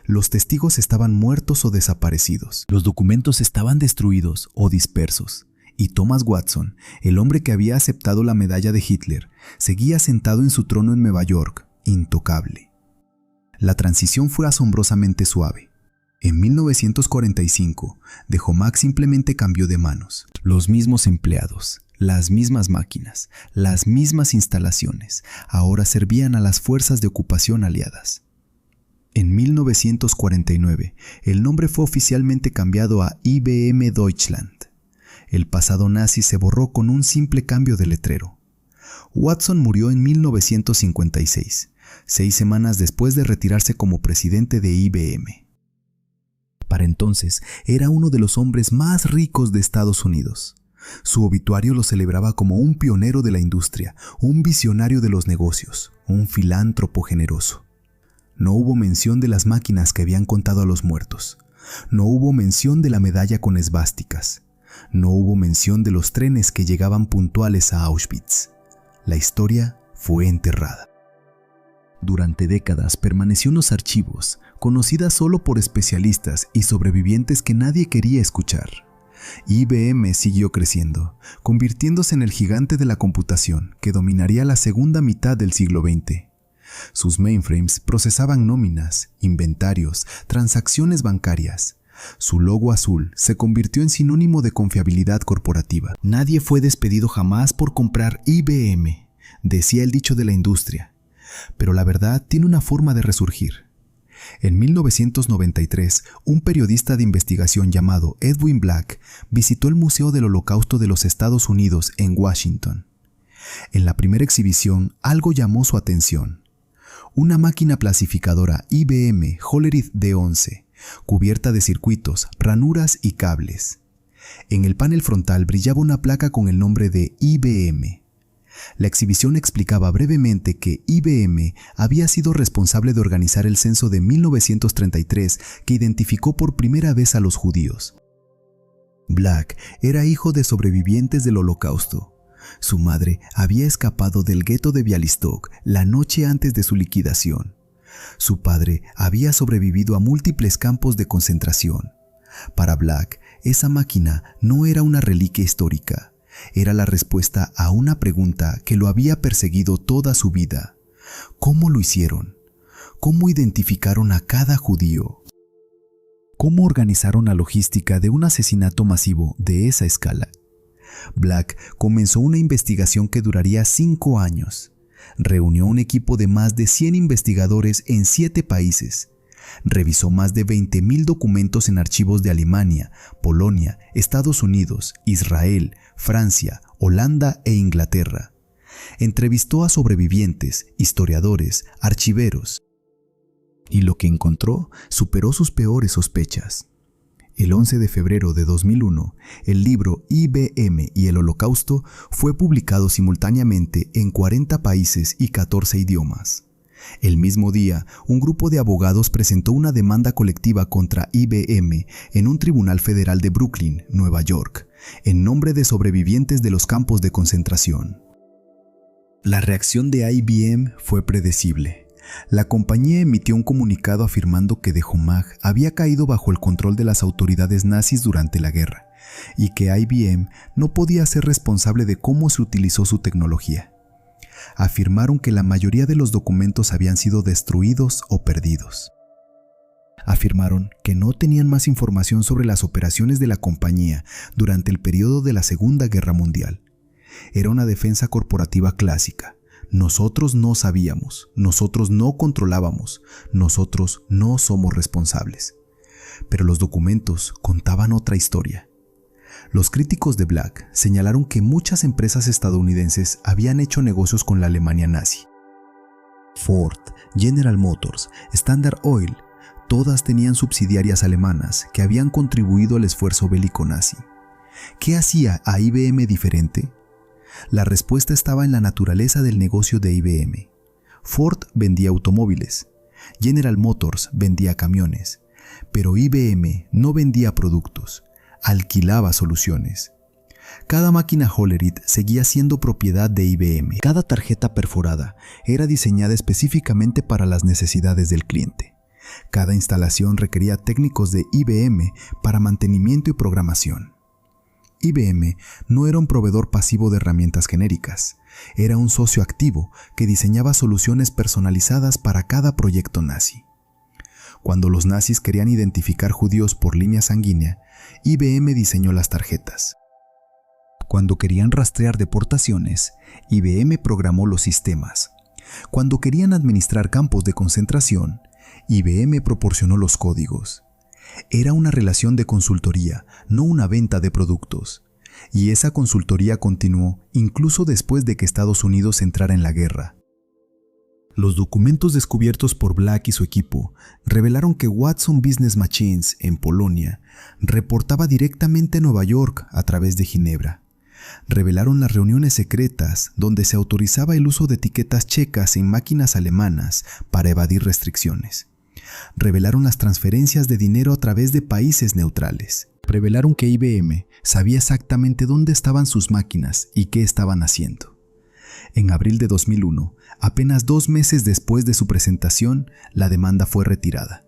Los testigos estaban muertos o desaparecidos. Los documentos estaban destruidos o dispersos. Y Thomas Watson, el hombre que había aceptado la medalla de Hitler, seguía sentado en su trono en Nueva York, intocable. La transición fue asombrosamente suave. En 1945, Dechomag simplemente cambió de manos. Los mismos empleados, Las mismas máquinas, las mismas instalaciones, ahora servían a las fuerzas de ocupación aliadas. En 1949, el nombre fue oficialmente cambiado a IBM Deutschland. El pasado nazi se borró con un simple cambio de letrero. Watson murió en 1956, 6 semanas después de retirarse como presidente de IBM. Para entonces, era uno de los hombres más ricos de Estados Unidos. Su obituario lo celebraba como un pionero de la industria, un visionario de los negocios, un filántropo generoso. No hubo mención de las máquinas que habían contado a los muertos. No hubo mención de la medalla con esvásticas. No hubo mención de los trenes que llegaban puntuales a Auschwitz. La historia fue enterrada. Durante décadas permaneció en los archivos, conocida solo por especialistas y sobrevivientes que nadie quería escuchar. IBM siguió creciendo, convirtiéndose en el gigante de la computación que dominaría la segunda mitad del siglo XX. Sus mainframes procesaban nóminas, inventarios, transacciones bancarias. Su logo azul se convirtió en sinónimo de confiabilidad corporativa. Nadie fue despedido jamás por comprar IBM, decía el dicho de la industria. Pero la verdad tiene una forma de resurgir. En 1993, un periodista de investigación llamado Edwin Black visitó el Museo del Holocausto de los Estados Unidos en Washington. En la primera exhibición, algo llamó su atención. Una máquina clasificadora IBM Hollerith D11, cubierta de circuitos, ranuras y cables. En el panel frontal brillaba una placa con el nombre de IBM. La exhibición explicaba brevemente que IBM había sido responsable de organizar el censo de 1933 que identificó por primera vez a los judíos. Black era hijo de sobrevivientes del Holocausto. Su madre había escapado del gueto de Białystok la noche antes de su liquidación. Su padre había sobrevivido a múltiples campos de concentración. Para Black, esa máquina no era una reliquia histórica. Era la respuesta a una pregunta que lo había perseguido toda su vida. ¿Cómo lo hicieron? ¿Cómo identificaron a cada judío? ¿Cómo organizaron la logística de un asesinato masivo de esa escala? Black comenzó una investigación que duraría 5 años. Reunió un equipo de más de 100 investigadores en 7 países. Revisó más de 20,000 documentos en archivos de Alemania, Polonia, Estados Unidos, Israel, Francia, Holanda e Inglaterra. Entrevistó a sobrevivientes, historiadores, archiveros. Y lo que encontró superó sus peores sospechas. El 11 de febrero de 2001, el libro IBM y el Holocausto fue publicado simultáneamente en 40 países y 14 idiomas. El mismo día, un grupo de abogados presentó una demanda colectiva contra IBM en un tribunal federal de Brooklyn, Nueva York, en nombre de sobrevivientes de los campos de concentración. La reacción de IBM fue predecible. La compañía emitió un comunicado afirmando que de Homag había caído bajo el control de las autoridades nazis durante la guerra y que IBM no podía ser responsable de cómo se utilizó su tecnología. Afirmaron que la mayoría de los documentos habían sido destruidos o perdidos. Afirmaron que no tenían más información sobre las operaciones de la compañía durante el periodo de la Segunda Guerra Mundial. Era una defensa corporativa clásica. Nosotros no sabíamos, nosotros no controlábamos, nosotros no somos responsables. Pero los documentos contaban otra historia. Los críticos de Black señalaron que muchas empresas estadounidenses habían hecho negocios con la Alemania nazi. Ford, General Motors, Standard Oil, todas tenían subsidiarias alemanas que habían contribuido al esfuerzo bélico nazi. ¿Qué hacía a IBM diferente? La respuesta estaba en la naturaleza del negocio de IBM. Ford vendía automóviles, General Motors vendía camiones, pero IBM no vendía productos, alquilaba soluciones. Cada máquina Hollerith seguía siendo propiedad de IBM. Cada tarjeta perforada era diseñada específicamente para las necesidades del cliente. Cada instalación requería técnicos de IBM para mantenimiento y programación. IBM no era un proveedor pasivo de herramientas genéricas, era un socio activo que diseñaba soluciones personalizadas para cada proyecto nazi. Cuando los nazis querían identificar judíos por línea sanguínea, IBM diseñó las tarjetas. Cuando querían rastrear deportaciones, IBM programó los sistemas. Cuando querían administrar campos de concentración, IBM proporcionó los códigos. Era una relación de consultoría, no una venta de productos. Y esa consultoría continuó incluso después de que Estados Unidos entrara en la guerra. Los documentos descubiertos por Black y su equipo revelaron que Watson Business Machines, en Polonia, reportaba directamente a Nueva York a través de Ginebra. Revelaron las reuniones secretas donde se autorizaba el uso de etiquetas checas en máquinas alemanas para evadir restricciones. Revelaron las transferencias de dinero a través de países neutrales. Revelaron que IBM sabía exactamente dónde estaban sus máquinas y qué estaban haciendo. En abril de 2001, apenas 2 meses después de su presentación, la demanda fue retirada.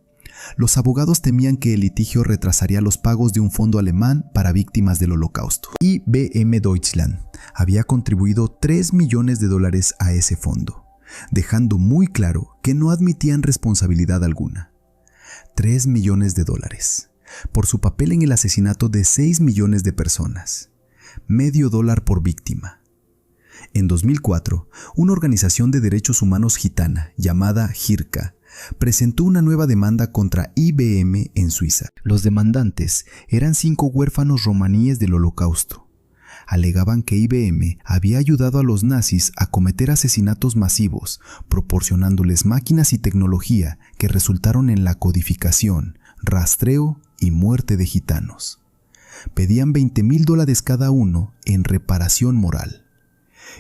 Los abogados temían que el litigio retrasaría los pagos de un fondo alemán para víctimas del Holocausto. IBM Deutschland había contribuido $3 millones a ese fondo, dejando muy claro que no admitían responsabilidad alguna. $3 millones por su papel en el asesinato de 6 millones de personas. $0.50 por víctima. En 2004, una organización de derechos humanos gitana llamada JIRCA presentó una nueva demanda contra IBM en Suiza. Los demandantes eran 5 huérfanos romaníes del Holocausto. Alegaban que IBM había ayudado a los nazis a cometer asesinatos masivos, proporcionándoles máquinas y tecnología que resultaron en la codificación, rastreo y muerte de gitanos. Pedían $20,000 cada uno en reparación moral.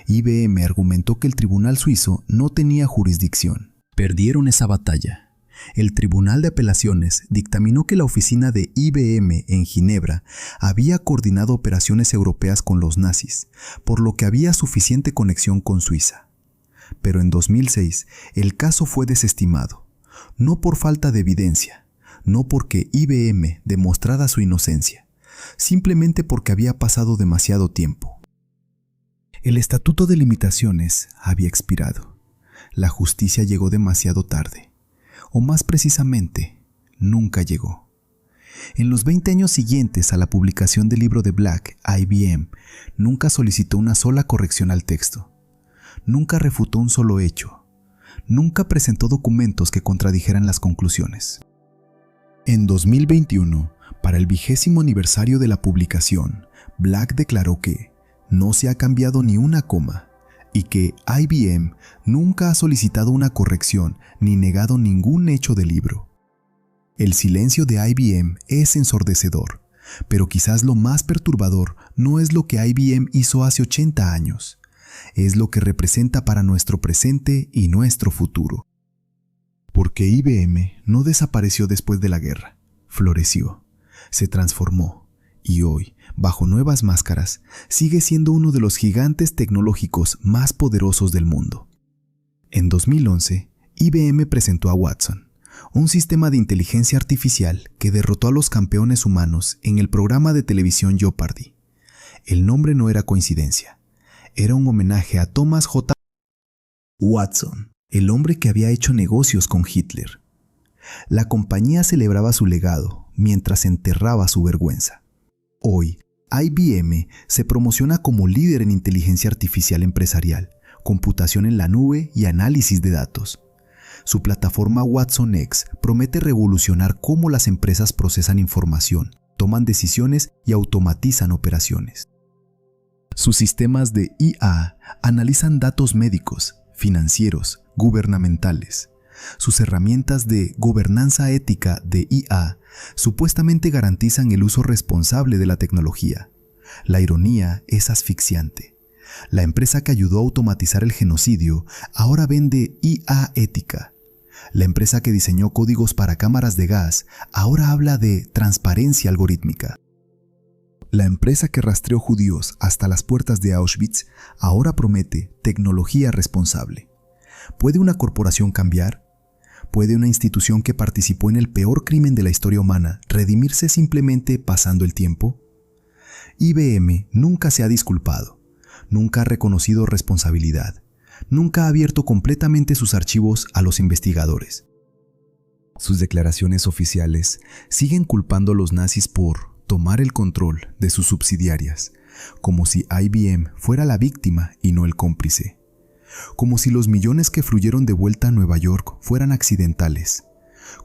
IBM argumentó que el tribunal suizo no tenía jurisdicción. Perdieron esa batalla. El Tribunal de Apelaciones dictaminó que la oficina de IBM en Ginebra había coordinado operaciones europeas con los nazis, por lo que había suficiente conexión con Suiza. Pero en 2006, el caso fue desestimado, no por falta de evidencia, no porque IBM demostrara su inocencia, simplemente porque había pasado demasiado tiempo. El estatuto de limitaciones había expirado. La justicia llegó demasiado tarde, o más precisamente, nunca llegó. En los 20 años siguientes a la publicación del libro de Black, IBM nunca solicitó una sola corrección al texto. Nunca refutó un solo hecho. Nunca presentó documentos que contradijeran las conclusiones. En 2021, para el 20º aniversario de la publicación, Black declaró que no se ha cambiado ni una coma y que IBM nunca ha solicitado una corrección ni negado ningún hecho del libro. El silencio de IBM es ensordecedor, pero quizás lo más perturbador no es lo que IBM hizo hace 80 años, es lo que representa para nuestro presente y nuestro futuro. Porque IBM no desapareció después de la guerra, floreció, se transformó y hoy, bajo nuevas máscaras, sigue siendo uno de los gigantes tecnológicos más poderosos del mundo. En 2011, IBM presentó a Watson, un sistema de inteligencia artificial que derrotó a los campeones humanos en el programa de televisión Jeopardy. El nombre no era coincidencia, era un homenaje a Thomas J. Watson, el hombre que había hecho negocios con Hitler. La compañía celebraba su legado mientras enterraba su vergüenza. Hoy, IBM se promociona como líder en inteligencia artificial empresarial, computación en la nube y análisis de datos. Su plataforma Watson X promete revolucionar cómo las empresas procesan información, toman decisiones y automatizan operaciones. Sus sistemas de IA analizan datos médicos, financieros, gubernamentales. Sus herramientas de gobernanza ética de IA supuestamente garantizan el uso responsable de la tecnología. La ironía es asfixiante. La empresa que ayudó a automatizar el genocidio ahora vende IA ética. La empresa que diseñó códigos para cámaras de gas ahora habla de transparencia algorítmica. La empresa que rastreó judíos hasta las puertas de Auschwitz ahora promete tecnología responsable. ¿Puede una corporación cambiar? ¿Puede una institución que participó en el peor crimen de la historia humana redimirse simplemente pasando el tiempo? IBM nunca se ha disculpado, nunca ha reconocido responsabilidad, nunca ha abierto completamente sus archivos a los investigadores. Sus declaraciones oficiales siguen culpando a los nazis por tomar el control de sus subsidiarias, como si IBM fuera la víctima y no el cómplice, como si los millones que fluyeron de vuelta a Nueva York fueran accidentales,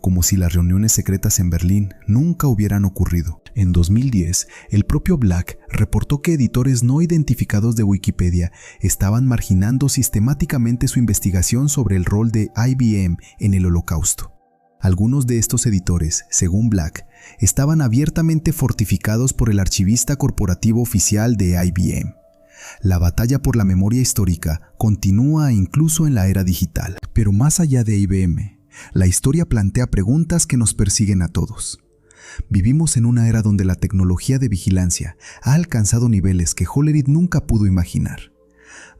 como si las reuniones secretas en Berlín nunca hubieran ocurrido. En 2010, el propio Black reportó que editores no identificados de Wikipedia estaban marginando sistemáticamente su investigación sobre el rol de IBM en el Holocausto. Algunos de estos editores, según Black, estaban abiertamente fortificados por el archivista corporativo oficial de IBM. La batalla por la memoria histórica continúa incluso en la era digital. Pero más allá de IBM, la historia plantea preguntas que nos persiguen a todos. Vivimos en una era donde la tecnología de vigilancia ha alcanzado niveles que Hollerith nunca pudo imaginar.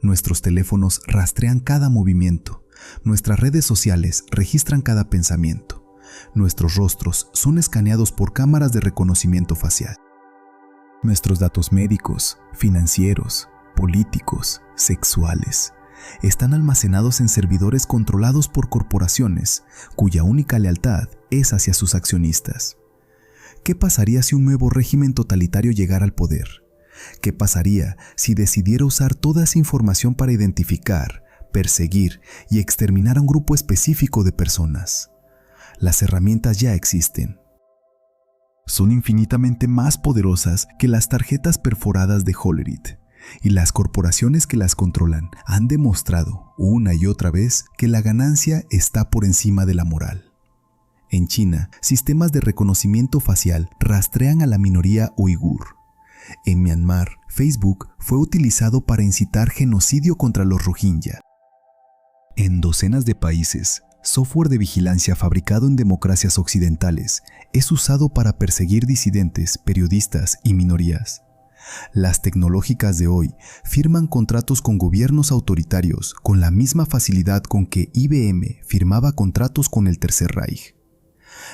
Nuestros teléfonos rastrean cada movimiento, nuestras redes sociales registran cada pensamiento, nuestros rostros son escaneados por cámaras de reconocimiento facial. Nuestros datos médicos, financieros, políticos, sexuales, están almacenados en servidores controlados por corporaciones cuya única lealtad es hacia sus accionistas. ¿Qué pasaría si un nuevo régimen totalitario llegara al poder? ¿Qué pasaría si decidiera usar toda esa información para identificar, perseguir y exterminar a un grupo específico de personas? Las herramientas ya existen. Son infinitamente más poderosas que las tarjetas perforadas de Hollerith, y las corporaciones que las controlan han demostrado una y otra vez que la ganancia está por encima de la moral. En China, sistemas de reconocimiento facial rastrean a la minoría uigur. En Myanmar, Facebook fue utilizado para incitar genocidio contra los Rohingya. En docenas de países, software de vigilancia fabricado en democracias occidentales es usado para perseguir disidentes, periodistas y minorías. Las tecnológicas de hoy firman contratos con gobiernos autoritarios con la misma facilidad con que IBM firmaba contratos con el Tercer Reich.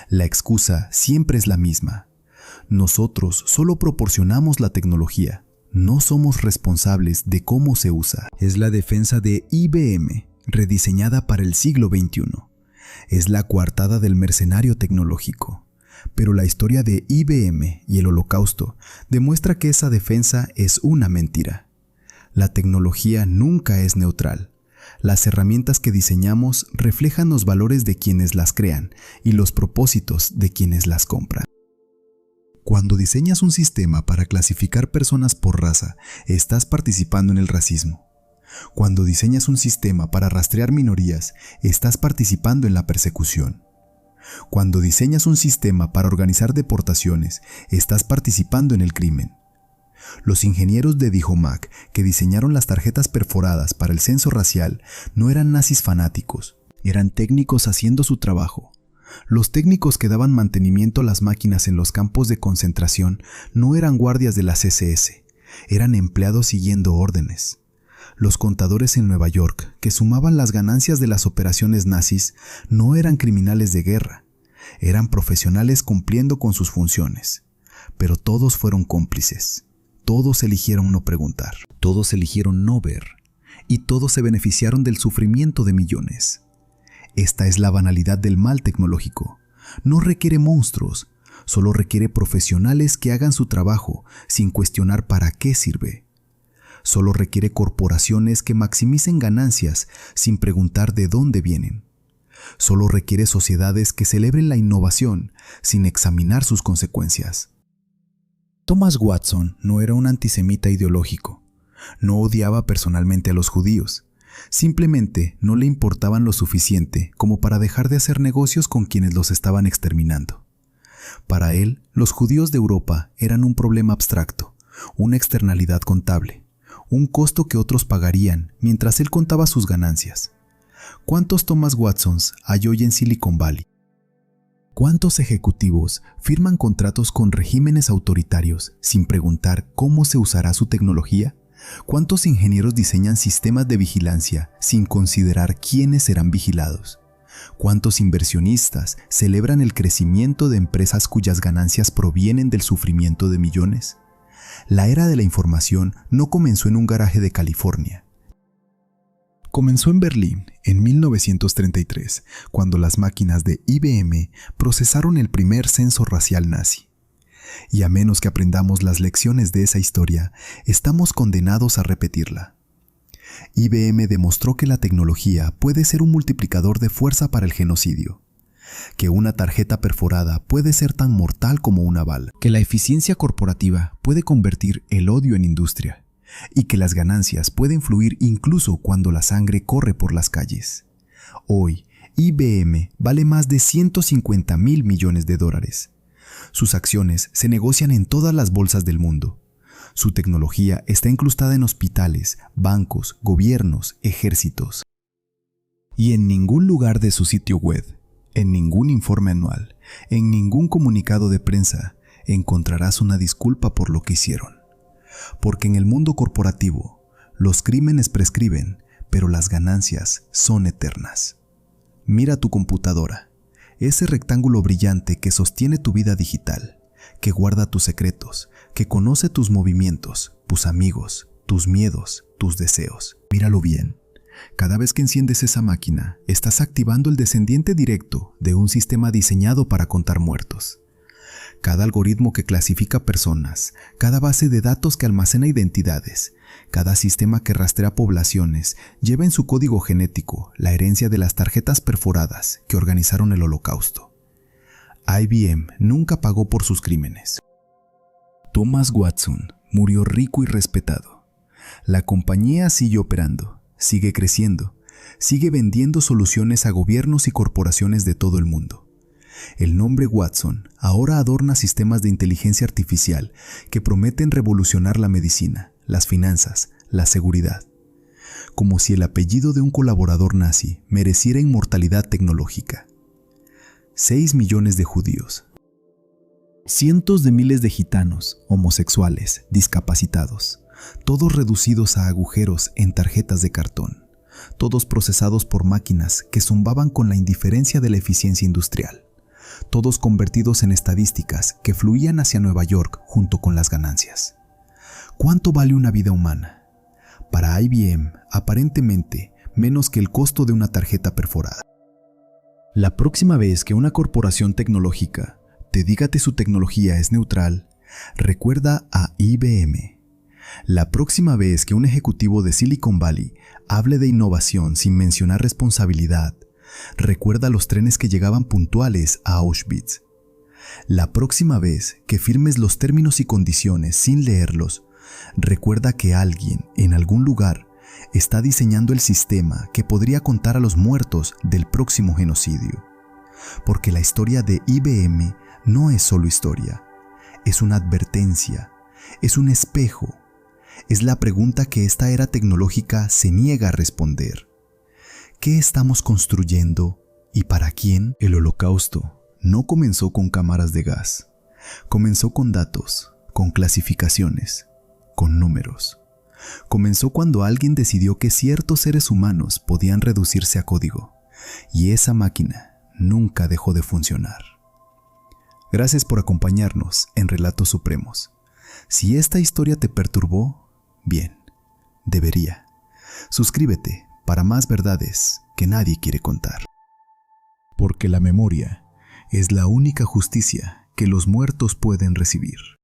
La excusa siempre es la misma. Nosotros solo proporcionamos la tecnología, no somos responsables de cómo se usa. Es la defensa de IBM, rediseñada para el siglo XXI. Es la coartada del mercenario tecnológico. Pero la historia de IBM y el Holocausto demuestra que esa defensa es una mentira. La tecnología nunca es neutral. Las herramientas que diseñamos reflejan los valores de quienes las crean y los propósitos de quienes las compran. Cuando diseñas un sistema para clasificar personas por raza, estás participando en el racismo. Cuando diseñas un sistema para rastrear minorías, estás participando en la persecución. Cuando diseñas un sistema para organizar deportaciones, estás participando en el crimen. Los ingenieros de Dijomac que diseñaron las tarjetas perforadas para el censo racial no eran nazis fanáticos, eran técnicos haciendo su trabajo. Los técnicos que daban mantenimiento a las máquinas en los campos de concentración no eran guardias de las SS, eran empleados siguiendo órdenes. Los contadores en Nueva York, que sumaban las ganancias de las operaciones nazis, no eran criminales de guerra, eran profesionales cumpliendo con sus funciones. Pero todos fueron cómplices. Todos eligieron no preguntar, todos eligieron no ver, y todos se beneficiaron del sufrimiento de millones. Esta es la banalidad del mal tecnológico. No requiere monstruos, solo requiere profesionales que hagan su trabajo sin cuestionar para qué sirve. Solo requiere corporaciones que maximicen ganancias sin preguntar de dónde vienen. Solo requiere sociedades que celebren la innovación sin examinar sus consecuencias. Thomas Watson no era un antisemita ideológico. No odiaba personalmente a los judíos. Simplemente no le importaban lo suficiente como para dejar de hacer negocios con quienes los estaban exterminando. Para él, los judíos de Europa eran un problema abstracto, una externalidad contable, un costo que otros pagarían mientras él contaba sus ganancias. ¿Cuántos Thomas Watsons hay hoy en Silicon Valley? ¿Cuántos ejecutivos firman contratos con regímenes autoritarios sin preguntar cómo se usará su tecnología? ¿Cuántos ingenieros diseñan sistemas de vigilancia sin considerar quiénes serán vigilados? ¿Cuántos inversionistas celebran el crecimiento de empresas cuyas ganancias provienen del sufrimiento de millones? La era de la información no comenzó en un garaje de California. Comenzó en Berlín en 1933, cuando las máquinas de IBM procesaron el primer censo racial nazi. Y a menos que aprendamos las lecciones de esa historia, estamos condenados a repetirla. IBM demostró que la tecnología puede ser un multiplicador de fuerza para el genocidio, que una tarjeta perforada puede ser tan mortal como una bala, que la eficiencia corporativa puede convertir el odio en industria, y que las ganancias pueden fluir incluso cuando la sangre corre por las calles. Hoy, IBM vale más de 150.000 millones de dólares. Sus acciones se negocian en todas las bolsas del mundo. Su tecnología está incrustada en hospitales, bancos, gobiernos, ejércitos. Y en ningún lugar de su sitio web, en ningún informe anual, en ningún comunicado de prensa, encontrarás una disculpa por lo que hicieron. Porque en el mundo corporativo, los crímenes prescriben, pero las ganancias son eternas. Mira tu computadora, ese rectángulo brillante que sostiene tu vida digital, que guarda tus secretos, que conoce tus movimientos, tus amigos, tus miedos, tus deseos. Míralo bien. Cada vez que enciendes esa máquina, estás activando el descendiente directo de un sistema diseñado para contar muertos. Cada algoritmo que clasifica personas, cada base de datos que almacena identidades, cada sistema que rastrea poblaciones, lleva en su código genético la herencia de las tarjetas perforadas que organizaron el Holocausto. IBM nunca pagó por sus crímenes. Thomas Watson murió rico y respetado. La compañía sigue operando, sigue creciendo, sigue vendiendo soluciones a gobiernos y corporaciones de todo el mundo. El nombre Watson ahora adorna sistemas de inteligencia artificial que prometen revolucionar la medicina, las finanzas, la seguridad. Como si el apellido de un colaborador nazi mereciera inmortalidad tecnológica. 6 millones de judíos. Cientos de miles de gitanos, homosexuales, discapacitados, todos reducidos a agujeros en tarjetas de cartón, todos procesados por máquinas que zumbaban con la indiferencia de la eficiencia industrial, todos convertidos en estadísticas que fluían hacia Nueva York junto con las ganancias. ¿Cuánto vale una vida humana? Para IBM, aparentemente, menos que el costo de una tarjeta perforada. La próxima vez que una corporación tecnológica te diga que su tecnología es neutral, recuerda a IBM. La próxima vez que un ejecutivo de Silicon Valley hable de innovación sin mencionar responsabilidad, recuerda los trenes que llegaban puntuales a Auschwitz. La próxima vez que firmes los términos y condiciones sin leerlos, recuerda que alguien en algún lugar está diseñando el sistema que podría contar a los muertos del próximo genocidio. Porque la historia de IBM no es solo historia, es una advertencia, es un espejo, es la pregunta que esta era tecnológica se niega a responder. ¿Qué estamos construyendo y para quién? El Holocausto no comenzó con cámaras de gas, comenzó con datos, con clasificaciones, con números. Comenzó cuando alguien decidió que ciertos seres humanos podían reducirse a código, y esa máquina nunca dejó de funcionar. Gracias por acompañarnos en Relatos Supremos. Si esta historia te perturbó, bien, debería. Suscríbete para más verdades que nadie quiere contar. Porque la memoria es la única justicia que los muertos pueden recibir.